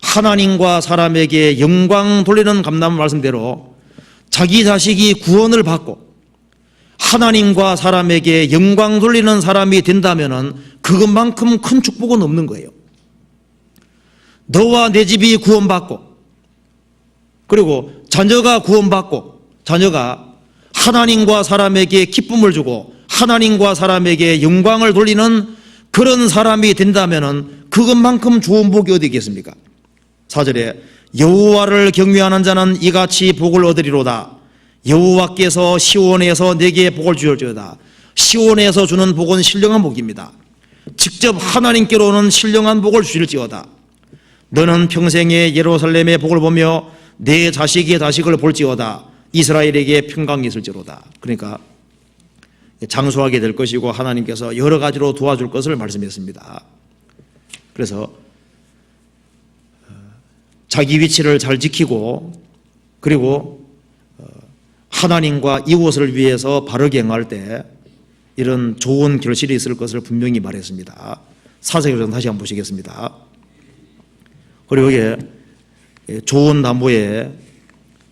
하나님과 사람에게 영광 돌리는 감나무 말씀대로 자기 자식이 구원을 받고 하나님과 사람에게 영광 돌리는 사람이 된다면 그것만큼 큰 축복은 없는 거예요. 너와 내 집이 구원받고 그리고 자녀가 구원받고 자녀가 하나님과 사람에게 기쁨을 주고 하나님과 사람에게 영광을 돌리는 그런 사람이 된다면 그것만큼 좋은 복이 어디 있겠습니까? 4절에 여호와를 경외하는 자는 이같이 복을 얻으리로다. 여호와께서 시온에서 내게 복을 주실지어다. 시온에서 주는 복은 신령한 복입니다. 직접 하나님께로 오는 신령한 복을 주실지어다. 너는 평생에 예루살렘의 복을 보며 내 자식의 자식을 볼지어다. 이스라엘에게 평강이 있을지로다. 그러니까 장수하게 될 것이고 하나님께서 여러 가지로 도와줄 것을 말씀했습니다. 그래서 자기 위치를 잘 지키고 그리고 하나님과 이웃을 위해서 바르게 행할 때 이런 좋은 결실이 있을 것을 분명히 말했습니다. 사사기를 다시 한번 보시겠습니다. 그리고 여기에 좋은 나무의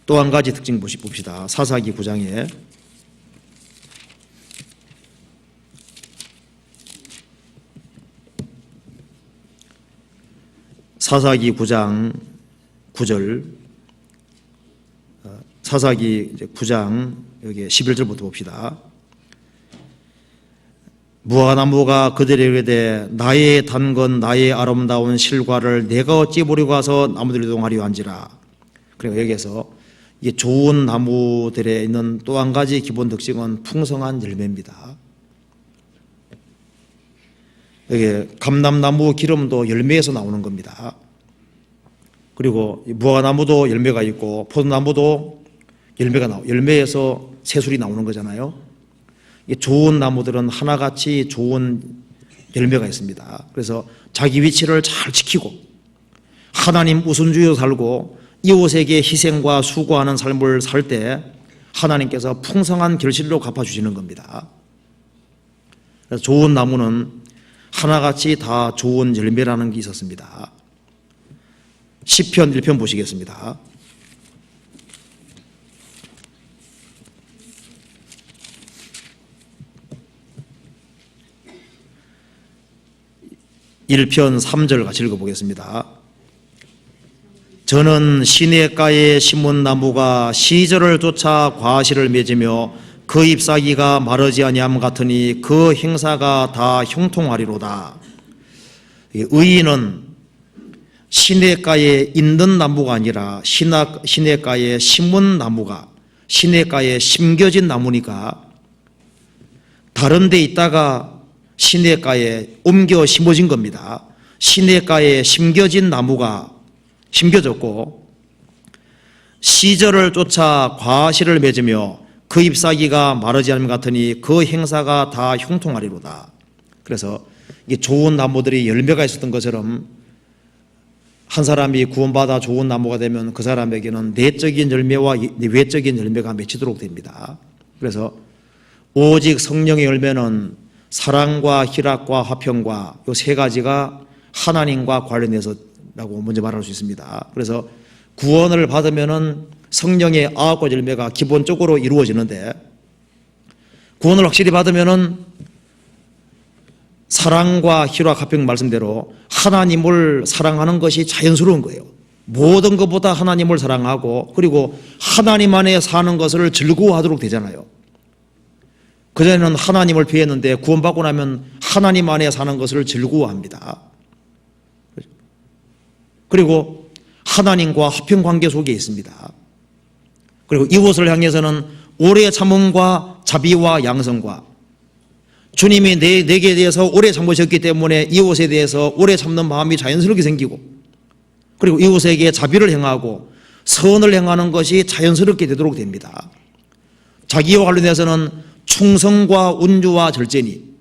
또 한 가지 특징 봅시다. 사사기 9장에 사사기 9장 9절 사사기 9장 여기 11절부터 봅시다. 무화과나무가 그들에게 이르되 나의 단건 나의 아름다운 실과를 내가 어찌 버리고 가서 나무들을 동하리요 한지라. 그리고 여기에서 이 좋은 나무들에 있는 또 한 가지 기본 특징은 풍성한 열매입니다. 여기 감람나무 기름도 열매에서 나오는 겁니다. 그리고 무화과나무도 열매가 있고 포도나무도 열매에서 새술이 나오는 거잖아요. 좋은 나무들은 하나같이 좋은 열매가 있습니다. 그래서 자기 위치를 잘 지키고 하나님 우선주의로 살고 이웃에게 희생과 수고하는 삶을 살 때 하나님께서 풍성한 결실로 갚아주시는 겁니다. 그래서 좋은 나무는 하나같이 다 좋은 열매라는 게 있었습니다. 시편 1편 보시겠습니다. (1편) 3절 같이 읽어보겠습니다. 저는 시냇가에 심은 나무가 시절을 쫓아 과실을 맺으며 그 잎사귀가 마르지 아니함 같으니 그 행사가 다 형통하리로다. 의인은 시냇가에 있는 나무가 아니라 시냇가에 심은 나무가 시냇가에 심겨진 나무니까 다른 데 있다가 시냇가에 옮겨 심어진 겁니다. 시냇가에 심겨진 나무가 심겨졌고 시절을 쫓아 과실을 맺으며 그 잎사귀가 마르지 않음 같으니 그 행사가 다 형통하리로다. 그래서 이 좋은 나무들이 열매가 있었던 것처럼 한 사람이 구원받아 좋은 나무가 되면 그 사람에게는 내적인 열매와 외적인 열매가 맺히도록 됩니다. 그래서 오직 성령의 열매는 사랑과 희락과 화평과 이 세 가지가 하나님과 관련해서라고 먼저 말할 수 있습니다. 그래서 구원을 받으면은 성령의 9가지 열매가 기본적으로 이루어지는데 구원을 확실히 받으면은 사랑과 희락 화평 말씀대로 하나님을 사랑하는 것이 자연스러운 거예요. 모든 것보다 하나님을 사랑하고 그리고 하나님 안에 사는 것을 즐거워하도록 되잖아요. 그전에는 하나님을 피했는데 구원받고 나면 하나님 안에 사는 것을 즐거워합니다. 그리고 하나님과 화평 관계 속에 있습니다. 그리고 이웃을 향해서는 오래 참음과 자비와 양성과 주님이 내게 대해서 오래 참으셨기 때문에 이웃에 대해서 오래 참는 마음이 자연스럽게 생기고, 그리고 이웃에게 자비를 행하고 선을 행하는 것이 자연스럽게 되도록 됩니다. 자기와 관련해서는 충성과 온유와 절제니,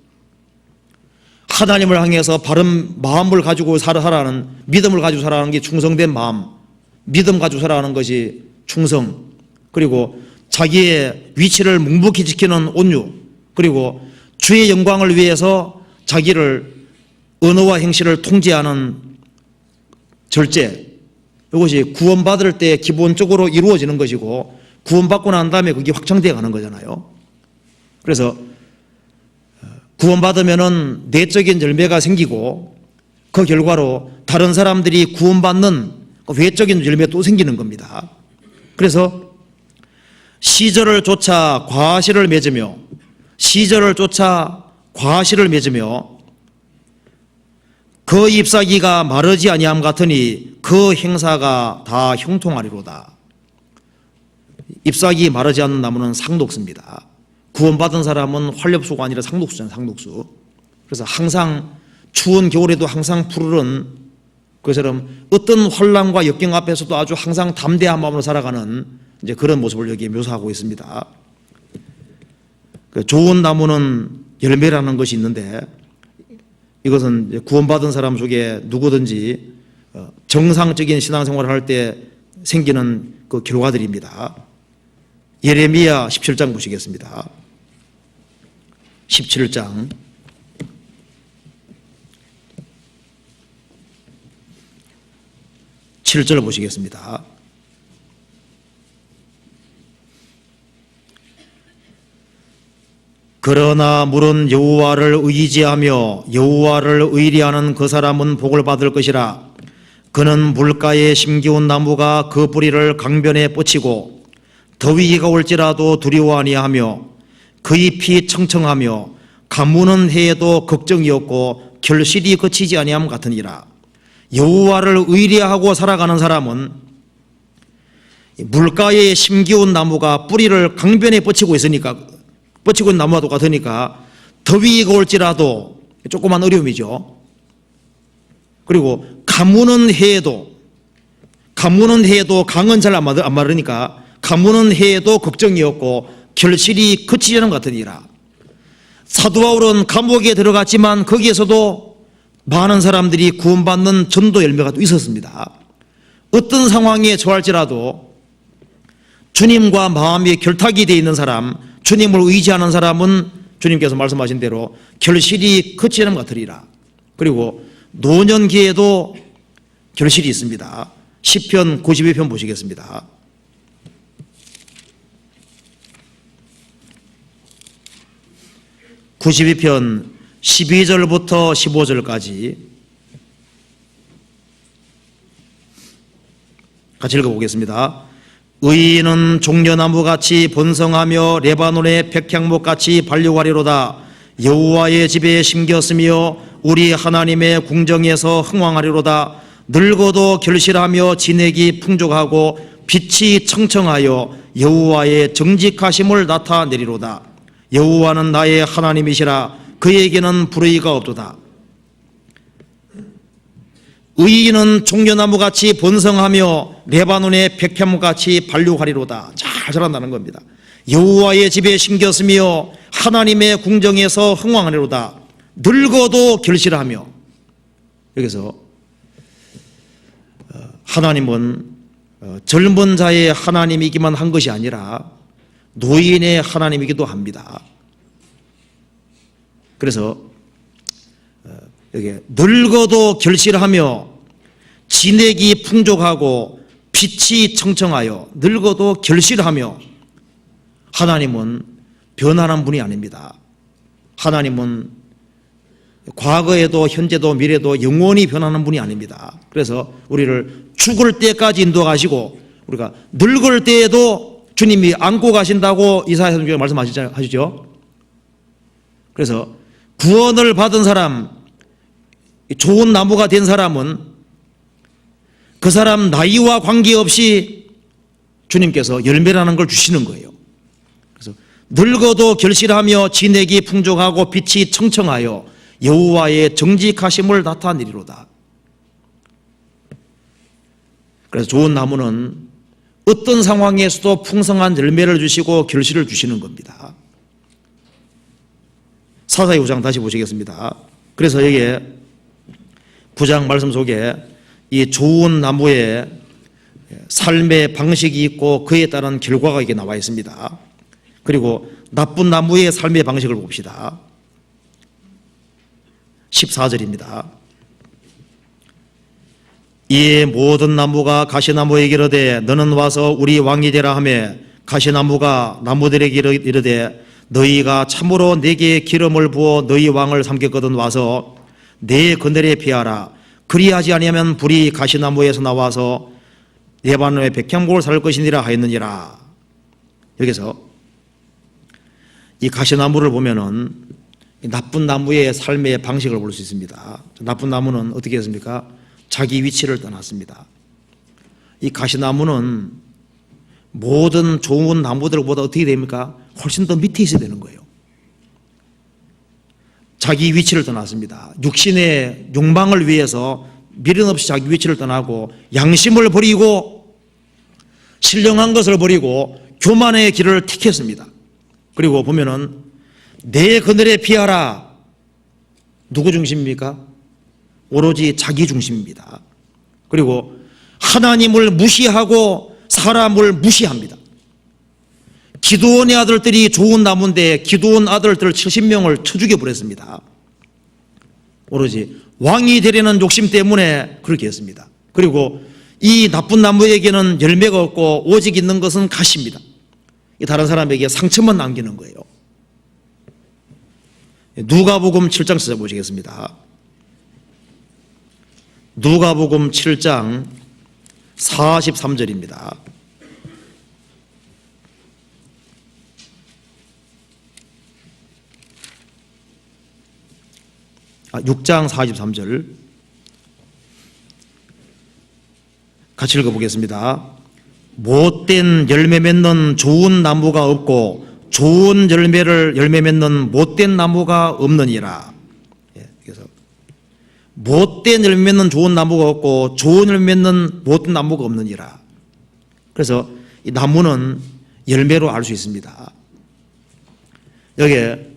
하나님을 향해서 바른 마음을 가지고 살아가는, 믿음을 가지고 살아가는 게 충성된 마음, 믿음 가지고 살아가는 것이 충성, 그리고 자기의 위치를 묵묵히 지키는 온유, 그리고 주의 영광을 위해서 자기를 언어와 행실을 통제하는 절제, 이것이 구원받을 때 기본적으로 이루어지는 것이고, 구원받고 난 다음에 그게 확장되어 가는 거잖아요. 그래서 구원받으면은 내적인 열매가 생기고, 그 결과로 다른 사람들이 구원받는 외적인 열매가 또 생기는 겁니다. 그래서 시절을 쫓아 과실을 맺으며, 시절을 쫓아 과실을 맺으며 그 잎사귀가 마르지 아니함 같으니 그 행사가 다 형통하리로다. 잎사귀 마르지 않는 나무는 상독수입니다. 구원받은 사람은 활엽수가 아니라 상독수잖아요, 상독수. 그래서 항상 추운 겨울에도 항상 푸르른, 그처럼 어떤 환난과 역경 앞에서도 아주 항상 담대한 마음으로 살아가는 이제 그런 모습을 여기에 묘사하고 있습니다. 좋은 나무는 열매라는 것이 있는데, 이것은 구원받은 사람 속에 누구든지 정상적인 신앙생활을 할 때 생기는 그 결과들입니다. 예레미야 17장 보시겠습니다. 17장 7절 보시겠습니다. 그러나 물은 여호와를 의지하며 여호와를 의리하는 그 사람은 복을 받을 것이라. 그는 물가에 심기운 나무가 그 뿌리를 강변에 뻗치고 더위가 올지라도 두려워 아니하며 그 잎이 청청하며 가무는 해에도 걱정이 없고 결실이 그치지 아니함 같으니라. 여호와를 의리하고 살아가는 사람은 물가에 심기운 나무가 뿌리를 강변에 뻗치고 있으니까, 뻗치고 있는 나무와 똑같으니까 더위가 올지라도, 조그만 어려움이죠. 그리고 가무는 해에도 강은 잘 안 마르니까 가무는 해에도 걱정이 없고 결실이 그치지 않은 것 같으니라. 사도 바울은 감옥에 들어갔지만 거기에서도 많은 사람들이 구원받는 전도 열매가 또 있었습니다. 어떤 상황에 처할지라도 주님과 마음이 결탁이 되어 있는 사람, 주님을 의지하는 사람은 주님께서 말씀하신 대로 결실이 그치는 것 같으리라. 그리고 노년기에도 결실이 있습니다. 시편 92편 보시겠습니다. (92편) 12절부터 15절까지 같이 읽어보겠습니다. 의인은 종려나무같이 번성하며 레바논의 백향목같이 발육하리로다. 여호와의 집에 심겼으며 우리 하나님의 궁정에서 흥왕하리로다. 늙어도 결실하며 진액이 풍족하고 빛이 청청하여 여호와의 정직하심을 나타내리로다. 여호와는 나의 하나님이시라. 그에게는 불의가 없도다. 의인은 종려나무같이 번성하며 레바논의 백향목같이 발육하리로다. 잘 자란다는 겁니다. 여호와의 집에 심겼으며 하나님의 궁정에서 흥왕하리로다. 늙어도 결실하며. 여기서 하나님은 젊은 자의 하나님이기만 한 것이 아니라 노인의 하나님이기도 합니다. 그래서 여기 늙어도 결실하며 진액이 풍족하고 빛이 청청하여, 늙어도 결실하며, 하나님은 변하는 분이 아닙니다. 하나님은 과거에도 현재도 미래도 영원히 변하는 분이 아닙니다. 그래서 우리를 죽을 때까지 인도하시고 우리가 늙을 때에도 주님이 안고 가신다고 이사야 선지자가 말씀하시죠. 그래서 구원을 받은 사람, 좋은 나무가 된 사람은 그 사람 나이와 관계없이 주님께서 열매라는 걸 주시는 거예요. 그래서 늙어도 결실하며 진액이 풍족하고 빛이 청청하여 여호와의 정직하심을 나타내리로다. 그래서 좋은 나무는 어떤 상황에서도 풍성한 열매를 주시고 결실을 주시는 겁니다. 사사기 9장 다시 보시겠습니다. 그래서 여기에 9장 말씀 속에 이 좋은 나무의 삶의 방식이 있고 그에 따른 결과가 이게 나와 있습니다. 그리고 나쁜 나무의 삶의 방식을 봅시다. 14절입니다. 이에 모든 나무가 가시나무에게 이르되 너는 와서 우리 왕이 되라 하며 가시나무가 나무들에게 이르되 너희가 참으로 내게 기름을 부어 너희 왕을 삼겠거든 와서 내 그늘에 피하라. 그리하지 아니하면 불이 가시나무에서 나와서 레바논의 백향목을 살 것이니라 하였느니라. 여기서 이 가시나무를 보면은 나쁜 나무의 삶의 방식을 볼 수 있습니다. 나쁜 나무는 어떻게 했습니까? 자기 위치를 떠났습니다. 이 가시나무는 모든 좋은 나무들보다 어떻게 됩니까? 훨씬 더 밑에 있어야 되는 거예요. 자기 위치를 떠났습니다. 육신의 욕망을 위해서 미련 없이 자기 위치를 떠나고 양심을 버리고 신령한 것을 버리고 교만의 길을 택했습니다. 그리고 보면은 내 그늘에 피하라. 누구 중심입니까? 오로지 자기 중심입니다. 그리고 하나님을 무시하고 사람을 무시합니다. 기드온의 아들들이 좋은 나무인데 기드온 아들들 70명을 쳐 죽여버렸습니다. 오로지 왕이 되려는 욕심 때문에 그렇게 했습니다. 그리고 이 나쁜 나무에게는 열매가 없고 오직 있는 것은 가시입니다. 다른 사람에게 상처만 남기는 거예요. 누가복음 7장 찾아보시겠습니다. 누가복음 7장 43절입니다. 6장 43절 같이 읽어보겠습니다. 못된 열매 맺는 좋은 나무가 없고 좋은 열매 맺는 못된 나무가 없느니라. 그래서 못된 열매 맺는 좋은 나무가 없고 좋은 열매 맺는 못된 나무가 없느니라. 그래서 이 나무는 열매로 알 수 있습니다. 여기에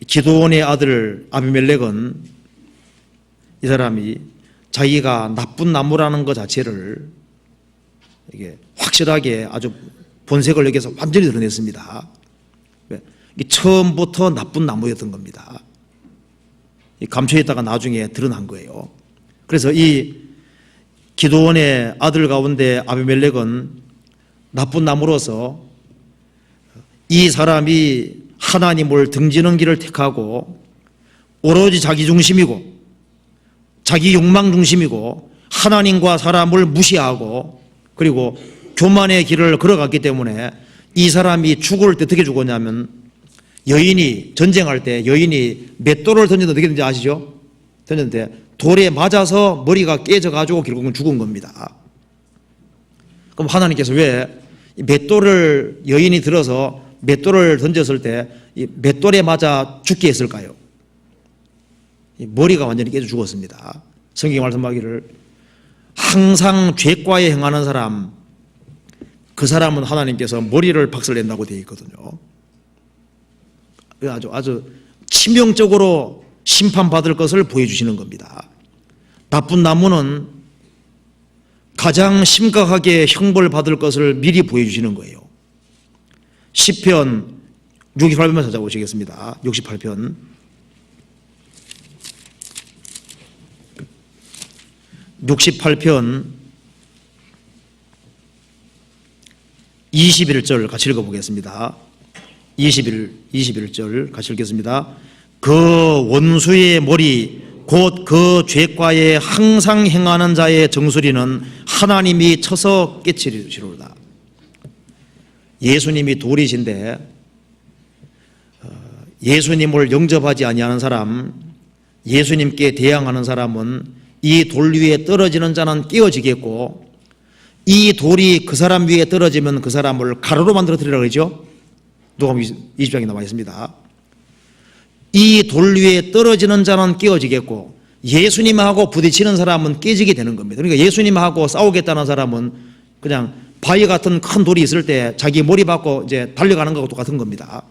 기드온의 아들 아비멜렉은 이 사람이 자기가 나쁜 나무라는 것 자체를 이게 확실하게 아주 본색을 여기서 완전히 드러냈습니다. 처음부터 나쁜 나무였던 겁니다. 감춰있다가 나중에 드러난 거예요. 그래서 이 기드온의 아들 가운데 아비멜렉은 나쁜 나무로서 이 사람이 하나님을 등지는 길을 택하고 오로지 자기 중심이고 자기 욕망 중심이고 하나님과 사람을 무시하고 그리고 교만의 길을 걸어갔기 때문에 이 사람이 죽을 때 어떻게 죽었냐면 여인이 전쟁할 때 여인이 맷돌을 던졌는데 어떻게 된지 아시죠? 던졌는데 돌에 맞아서 머리가 깨져가지고 결국은 죽은 겁니다. 그럼 하나님께서 왜 맷돌을 여인이 들어서 맷돌을 던졌을 때 이 맷돌에 맞아 죽게 했을까요? 머리가 완전히 깨져 죽었습니다. 성경이 말씀하기를 항상 죄과에 행하는 사람 그 사람은 하나님께서 머리를 박살낸다고 되어 있거든요. 아주 치명적으로 심판받을 것을 보여주시는 겁니다. 나쁜 나무는 가장 심각하게 형벌받을 것을 미리 보여주시는 거예요. 시편 68편만 찾아보시겠습니다. 68편 21절 같이 읽어보겠습니다. 21절 같이 읽겠습니다. 그 원수의 머리 곧 그 죄과에 항상 행하는 자의 정수리는 하나님이 쳐서 깨치리로다. 예수님이 돌이신데 예수님을 영접하지 아니하는 사람, 예수님께 대항하는 사람은 이 돌 위에 떨어지는 자는 깨어지겠고 이 돌이 그 사람 위에 떨어지면 그 사람을 가루로 만들어 드리라고 그러죠. 누가복음 20장에 나와 있습니다. 이 돌 위에 떨어지는 자는 깨어지겠고 예수님하고 부딪히는 사람은 깨지게 되는 겁니다. 그러니까 예수님하고 싸우겠다는 사람은 그냥 바위 같은 큰 돌이 있을 때 자기 머리 받고 이제 달려가는 것과 똑같은 겁니다.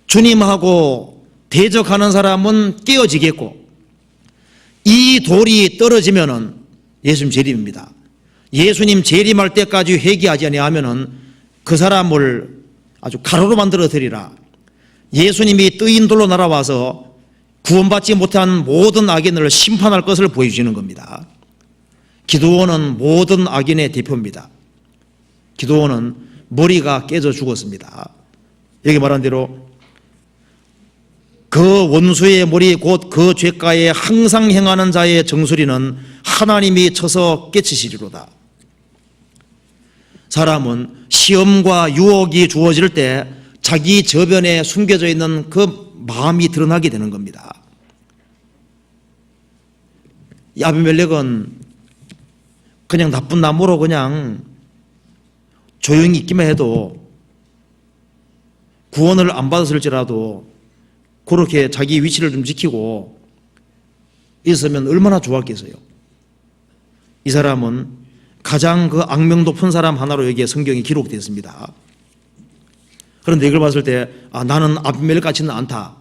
주님하고 대적하는 사람은 깨어지겠고 이 돌이 떨어지면은 예수님 재림입니다. 예수님 재림할 때까지 회개하지 아니하면은 그 사람을 아주 가루로 만들어 드리라. 예수님이 뜨인 돌로 날아와서 구원받지 못한 모든 악인을 심판할 것을 보여주시는 겁니다. 기드온은 모든 악인의 대표입니다. 기드온은 머리가 깨져 죽었습니다. 여기 말한 대로 그 원수의 머리 곧 그 죄가에 항상 행하는 자의 정수리는 하나님이 쳐서 깨치시리로다. 사람은 시험과 유혹이 주어질 때 자기 저변에 숨겨져 있는 그 마음이 드러나게 되는 겁니다. 이 아비멜렉은 그냥 나쁜 나무로 그냥 조용히 있기만 해도 구원을 안 받았을지라도 그렇게 자기 위치를 좀 지키고 있으면 얼마나 좋았겠어요. 이 사람은 가장 그 악명 높은 사람 하나로 여기에 성경이 기록되어 있습니다. 그런데 이걸 봤을 때 나는 아비멜렉 같지는 않다.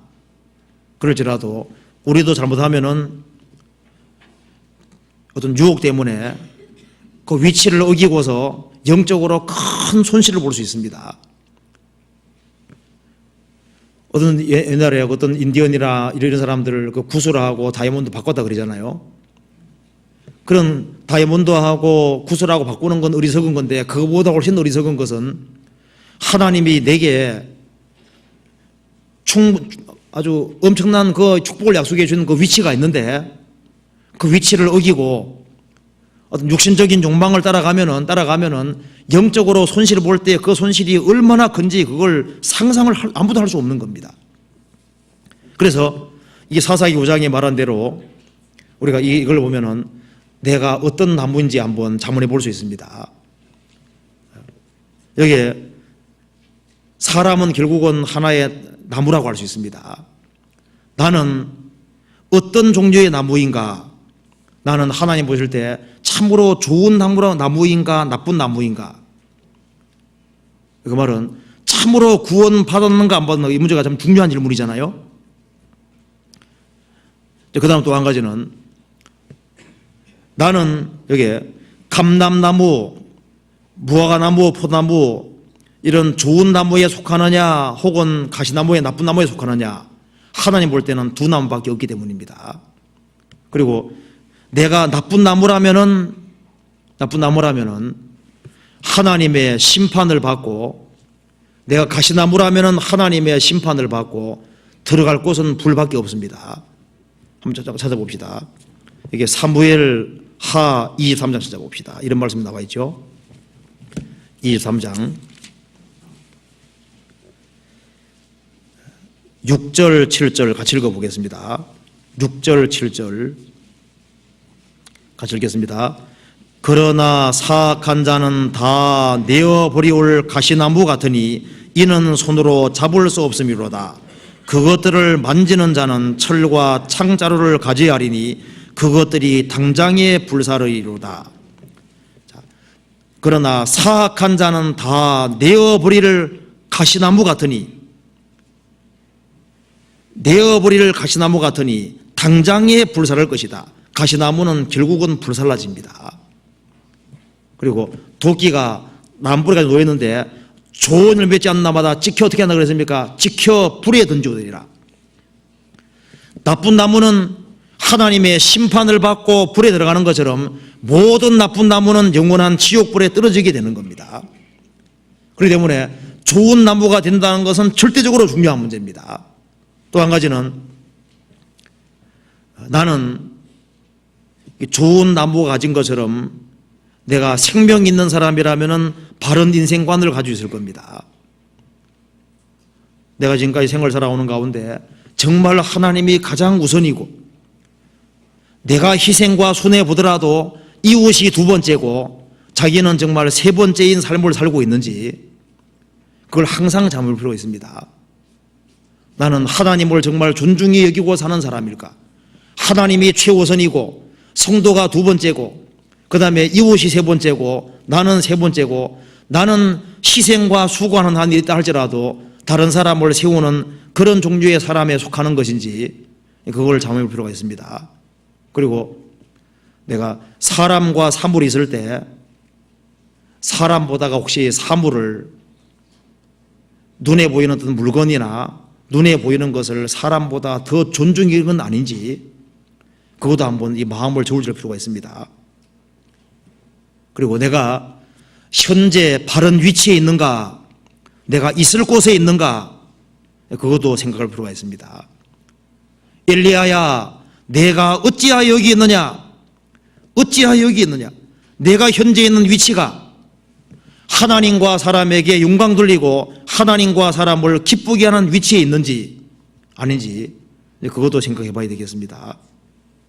그럴지라도 우리도 잘못하면은 어떤 유혹 때문에 그 위치를 어기고서 영적으로 큰 손실을 볼 수 있습니다. 어떤 옛날에 어떤 인디언이나 이런 사람들을 그 구슬하고 다이아몬드 바꿨다 그러잖아요. 그런 다이아몬드하고 구슬하고 바꾸는 건 어리석은 건데 그거보다 훨씬 어리석은 것은 하나님이 내게 아주 엄청난 그 축복을 약속해 주는 그 위치가 있는데 그 위치를 어기고 어떤 육신적인 욕망을 따라가면은 영적으로 손실을 볼 때 그 손실이 얼마나 큰지 그걸 상상을 아무도 할 수 없는 겁니다. 그래서 이 사사기 5장에 말한 대로 우리가 이걸 보면은 내가 어떤 나무인지 한번 자문해 볼 수 있습니다. 여기에 사람은 결국은 하나의 나무라고 할 수 있습니다. 나는 어떤 종류의 나무인가? 나는 하나님 보실 때 참으로 좋은 나무인가 나쁜 나무인가? 그 말은 참으로 구원 받았는가 안 받았는가 이 문제가 참 중요한 질문이잖아요. 그 다음 또 한 가지는 나는 여기에 감람나무, 무화과나무, 포도나무 이런 좋은 나무에 속하느냐 혹은 가시나무에 나쁜 나무에 속하느냐 하나님 볼 때는 두 나무밖에 없기 때문입니다. 그리고 내가 나쁜 나무라면은 하나님의 심판을 받고 내가 가시나무라면은 하나님의 심판을 받고 들어갈 곳은 불밖에 없습니다. 한번 찾아봅시다. 이게 사무엘 하 23장 찾아봅시다. 이런 말씀이 나와 있죠. 23장 6절 7절 같이 읽어보겠습니다. 6절 7절 같이 읽겠습니다. 그러나 사악한 자는 다 내어버리올 가시나무 같으니 이는 손으로 잡을 수 없음이로다. 그것들을 만지는 자는 철과 창자루를 가져야 하리니 그것들이 당장에 불사르리로다. 그러나 사악한 자는 다 내어버릴 가시나무 같으니 당장에 불사를 것이다. 가시나무는 결국은 불살라집니다. 그리고 도끼가 나무뿌리가 놓였는데 좋은 일 맺지 않는 나마다 찍혀 어떻게 한다 그랬습니까? 찍혀 불에 던져드리라. 나쁜 나무는 하나님의 심판을 받고 불에 들어가는 것처럼 모든 나쁜 나무는 영원한 지옥불에 떨어지게 되는 겁니다. 그렇기 때문에 좋은 나무가 된다는 것은 절대적으로 중요한 문제입니다. 또 한 가지는 나는 좋은 나무가 가진 것처럼 내가 생명 있는 사람이라면 바른 인생관을 가지고 있을 겁니다. 내가 지금까지 생을 살아오는 가운데 정말 하나님이 가장 우선이고 내가 희생과 손해보더라도 이웃이 두 번째고 자기는 정말 세 번째인 삶을 살고 있는지 그걸 항상 잠을 필요가 있습니다. 나는 하나님을 정말 존중히 여기고 사는 사람일까? 하나님이 최우선이고 성도가 두 번째고 그 다음에 이웃이 세 번째고 나는 세 번째고 나는 희생과 수고하는 한이 있다 할지라도 다른 사람을 세우는 그런 종류의 사람에 속하는 것인지 그걸 잠을 필요가 있습니다. 그리고 내가 사람과 사물이 있을 때 사람보다가 혹시 사물을 눈에 보이는 어떤 물건이나 눈에 보이는 것을 사람보다 더 존중이 건 아닌지 그것도 한번 이 마음을 저울질 필요가 있습니다. 그리고 내가 현재 바른 위치에 있는가, 내가 있을 곳에 있는가, 그것도 생각할 필요가 있습니다. 엘리야야, 내가 어찌하여 여기 있느냐? 어찌하여 여기 있느냐? 내가 현재 있는 위치가 하나님과 사람에게 영광 돌리고 하나님과 사람을 기쁘게 하는 위치에 있는지 아닌지 그것도 생각해 봐야 되겠습니다.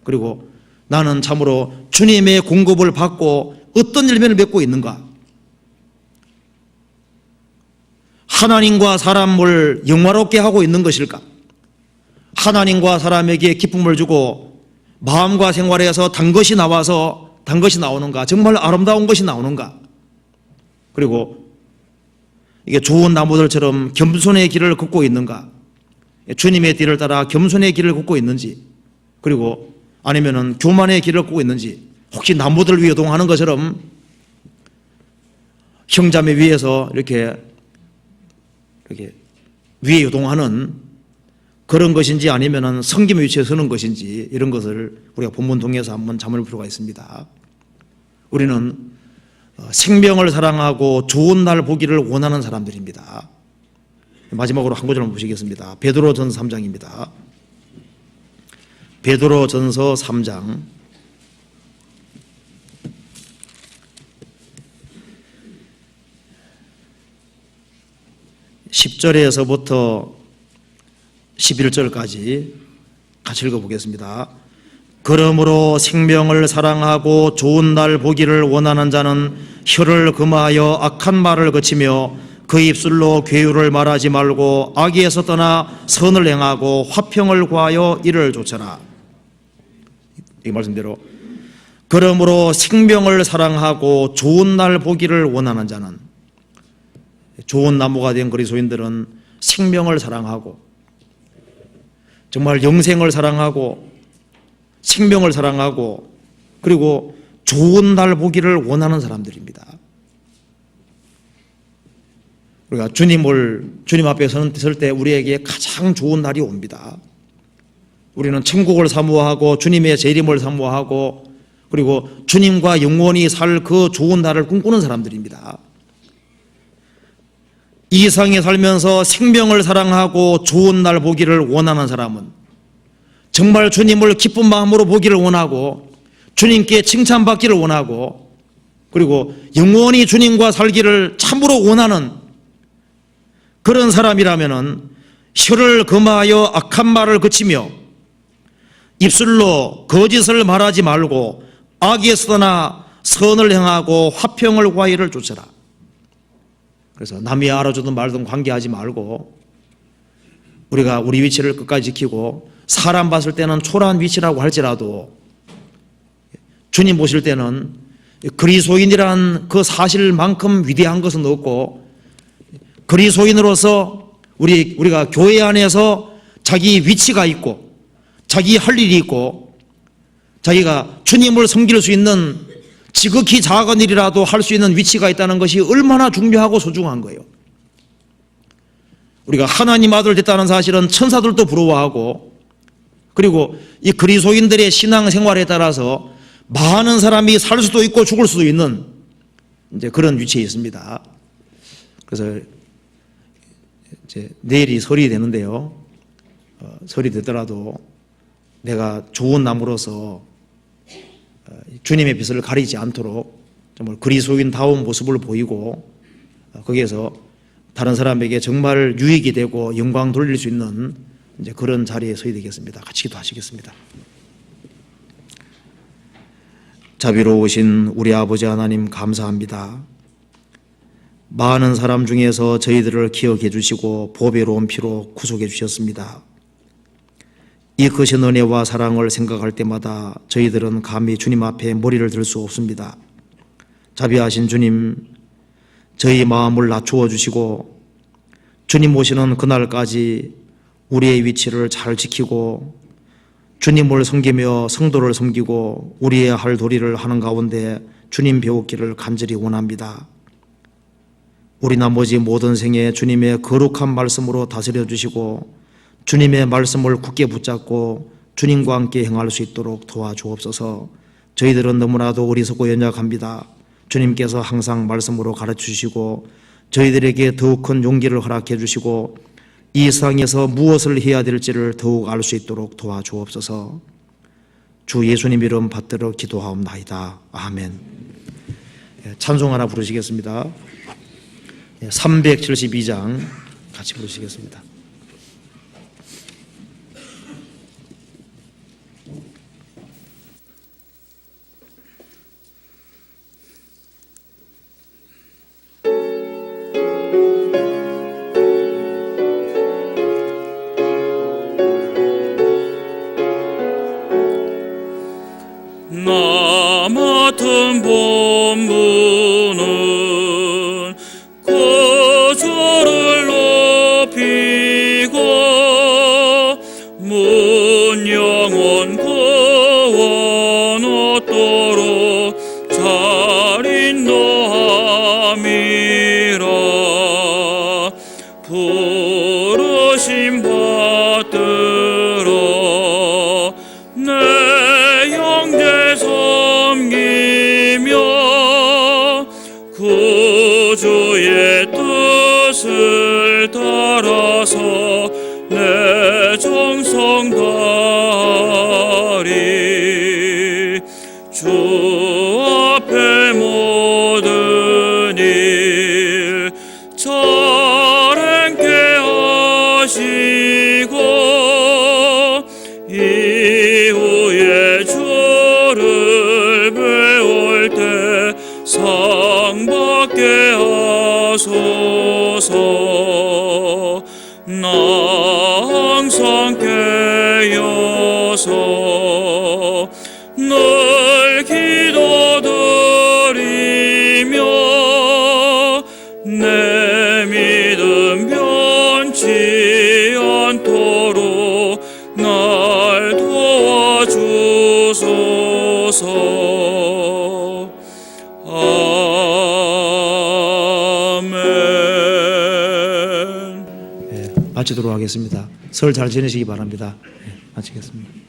그리고 나는 참으로 주님의 공급을 받고 어떤 열매를 맺고 있는가? 하나님과 사람을 영화롭게 하고 있는 것일까? 하나님과 사람에게 기쁨을 주고 마음과 생활에서 단 것이 나오는가? 정말 아름다운 것이 나오는가? 그리고 이게 좋은 나무들처럼 겸손의 길을 걷고 있는가? 주님의 뒤를 따라 겸손의 길을 걷고 있는지, 그리고 아니면은 교만의 길을 걷고 있는지, 혹시 나무들 위에 이동하는 것처럼 형제자매 위에서 이렇게 위에 이동하는 그런 것인지 아니면은 성김의 위치에 서는 것인지 이런 것을 우리가 본문 통해서 한번 잠을 필요가 있습니다. 우리는 생명을 사랑하고 좋은 날 보기를 원하는 사람들입니다. 마지막으로 한 구절만 보시겠습니다. 베드로전서 3장입니다. 베드로전서 3장 10절에서부터 11절까지 같이 읽어보겠습니다. 그러므로 생명을 사랑하고 좋은 날 보기를 원하는 자는 혀를 금하여 악한 말을 거치며 그 입술로 괴유를 말하지 말고 악에서 떠나 선을 행하고 화평을 구하여 이를 좇으라. 이 말씀대로 그러므로 생명을 사랑하고 좋은 날 보기를 원하는 자는, 좋은 나무가 된 그리스도인들은 생명을 사랑하고 정말 영생을 사랑하고 생명을 사랑하고 그리고 좋은 날 보기를 원하는 사람들입니다. 우리가 주님 앞에 설 때 우리에게 가장 좋은 날이 옵니다. 우리는 천국을 사모하고 주님의 재림을 사모하고 그리고 주님과 영원히 살 그 좋은 날을 꿈꾸는 사람들입니다. 이 세상에 살면서 생명을 사랑하고 좋은 날 보기를 원하는 사람은 정말 주님을 기쁜 마음으로 보기를 원하고 주님께 칭찬받기를 원하고 그리고 영원히 주님과 살기를 참으로 원하는 그런 사람이라면은 혀를 금하여 악한 말을 그치며 입술로 거짓을 말하지 말고 악에서 떠나 선을 행하고 화평을 구하기를 좇으라. 그래서 남이 알아주든 말든 관계하지 말고 우리가 우리 위치를 끝까지 지키고 사람 봤을 때는 초라한 위치라고 할지라도 주님 보실 때는 그리스도인이란 그 사실만큼 위대한 것은 없고 그리스도인으로서 우리가 교회 안에서 자기 위치가 있고 자기 할 일이 있고 자기가 주님을 섬길 수 있는 지극히 작은 일이라도 할 수 있는 위치가 있다는 것이 얼마나 중요하고 소중한 거예요. 우리가 하나님 아들 됐다는 사실은 천사들도 부러워하고 그리고 이 그리스도인들의 신앙생활에 따라서 많은 사람이 살 수도 있고 죽을 수도 있는 이제 그런 위치에 있습니다. 그래서 이제 내일이 설이 되는데요. 설이 되더라도 내가 좋은 나무로서 주님의 빛을 가리지 않도록 정말 그리스도인다운 모습을 보이고 거기에서 다른 사람에게 정말 유익이 되고 영광 돌릴 수 있는 이제 그런 자리에 서야 되겠습니다. 같이 기도하시겠습니다. 자비로우신 우리 아버지 하나님 감사합니다. 많은 사람 중에서 저희들을 기억해 주시고 보배로운 피로 구속해 주셨습니다. 이 크신 은혜와 사랑을 생각할 때마다 저희들은 감히 주님 앞에 머리를 들 수 없습니다. 자비하신 주님, 저희 마음을 낮추어 주시고 주님 오시는 그날까지 우리의 위치를 잘 지키고 주님을 섬기며 성도를 섬기고 우리의 할 도리를 하는 가운데 주님 배우기를 간절히 원합니다. 우리 나머지 모든 생에 주님의 거룩한 말씀으로 다스려 주시고 주님의 말씀을 굳게 붙잡고 주님과 함께 행할 수 있도록 도와주옵소서. 저희들은 너무나도 어리석고 연약합니다. 주님께서 항상 말씀으로 가르치시고 저희들에게 더욱 큰 용기를 허락해 주시고 이 세상에서 무엇을 해야 될지를 더욱 알 수 있도록 도와주옵소서. 주 예수님 이름 받들어 기도하옵나이다. 아멘. 찬송 하나 부르시겠습니다. 372장 같이 부르시겠습니다. 나 맡은 본분은 구주를 높이고 문 영원 구원 얻도록 잘 인도함이라. 부르심 받들어 내 형제 섬기며 구주의 뜻을 따라서 내 정성 다하리. 주 앞에 모든 일 잘 행케 하시고 이후에 주를 배울 때 상 받게 하소서. 나 항상 깨어서 늘 기도드리며 내 믿음 변치 않도록 날 도와주소서. 아멘. 마치도록 하겠습니다. 설 잘 지내시기 바랍니다. 마치겠습니다.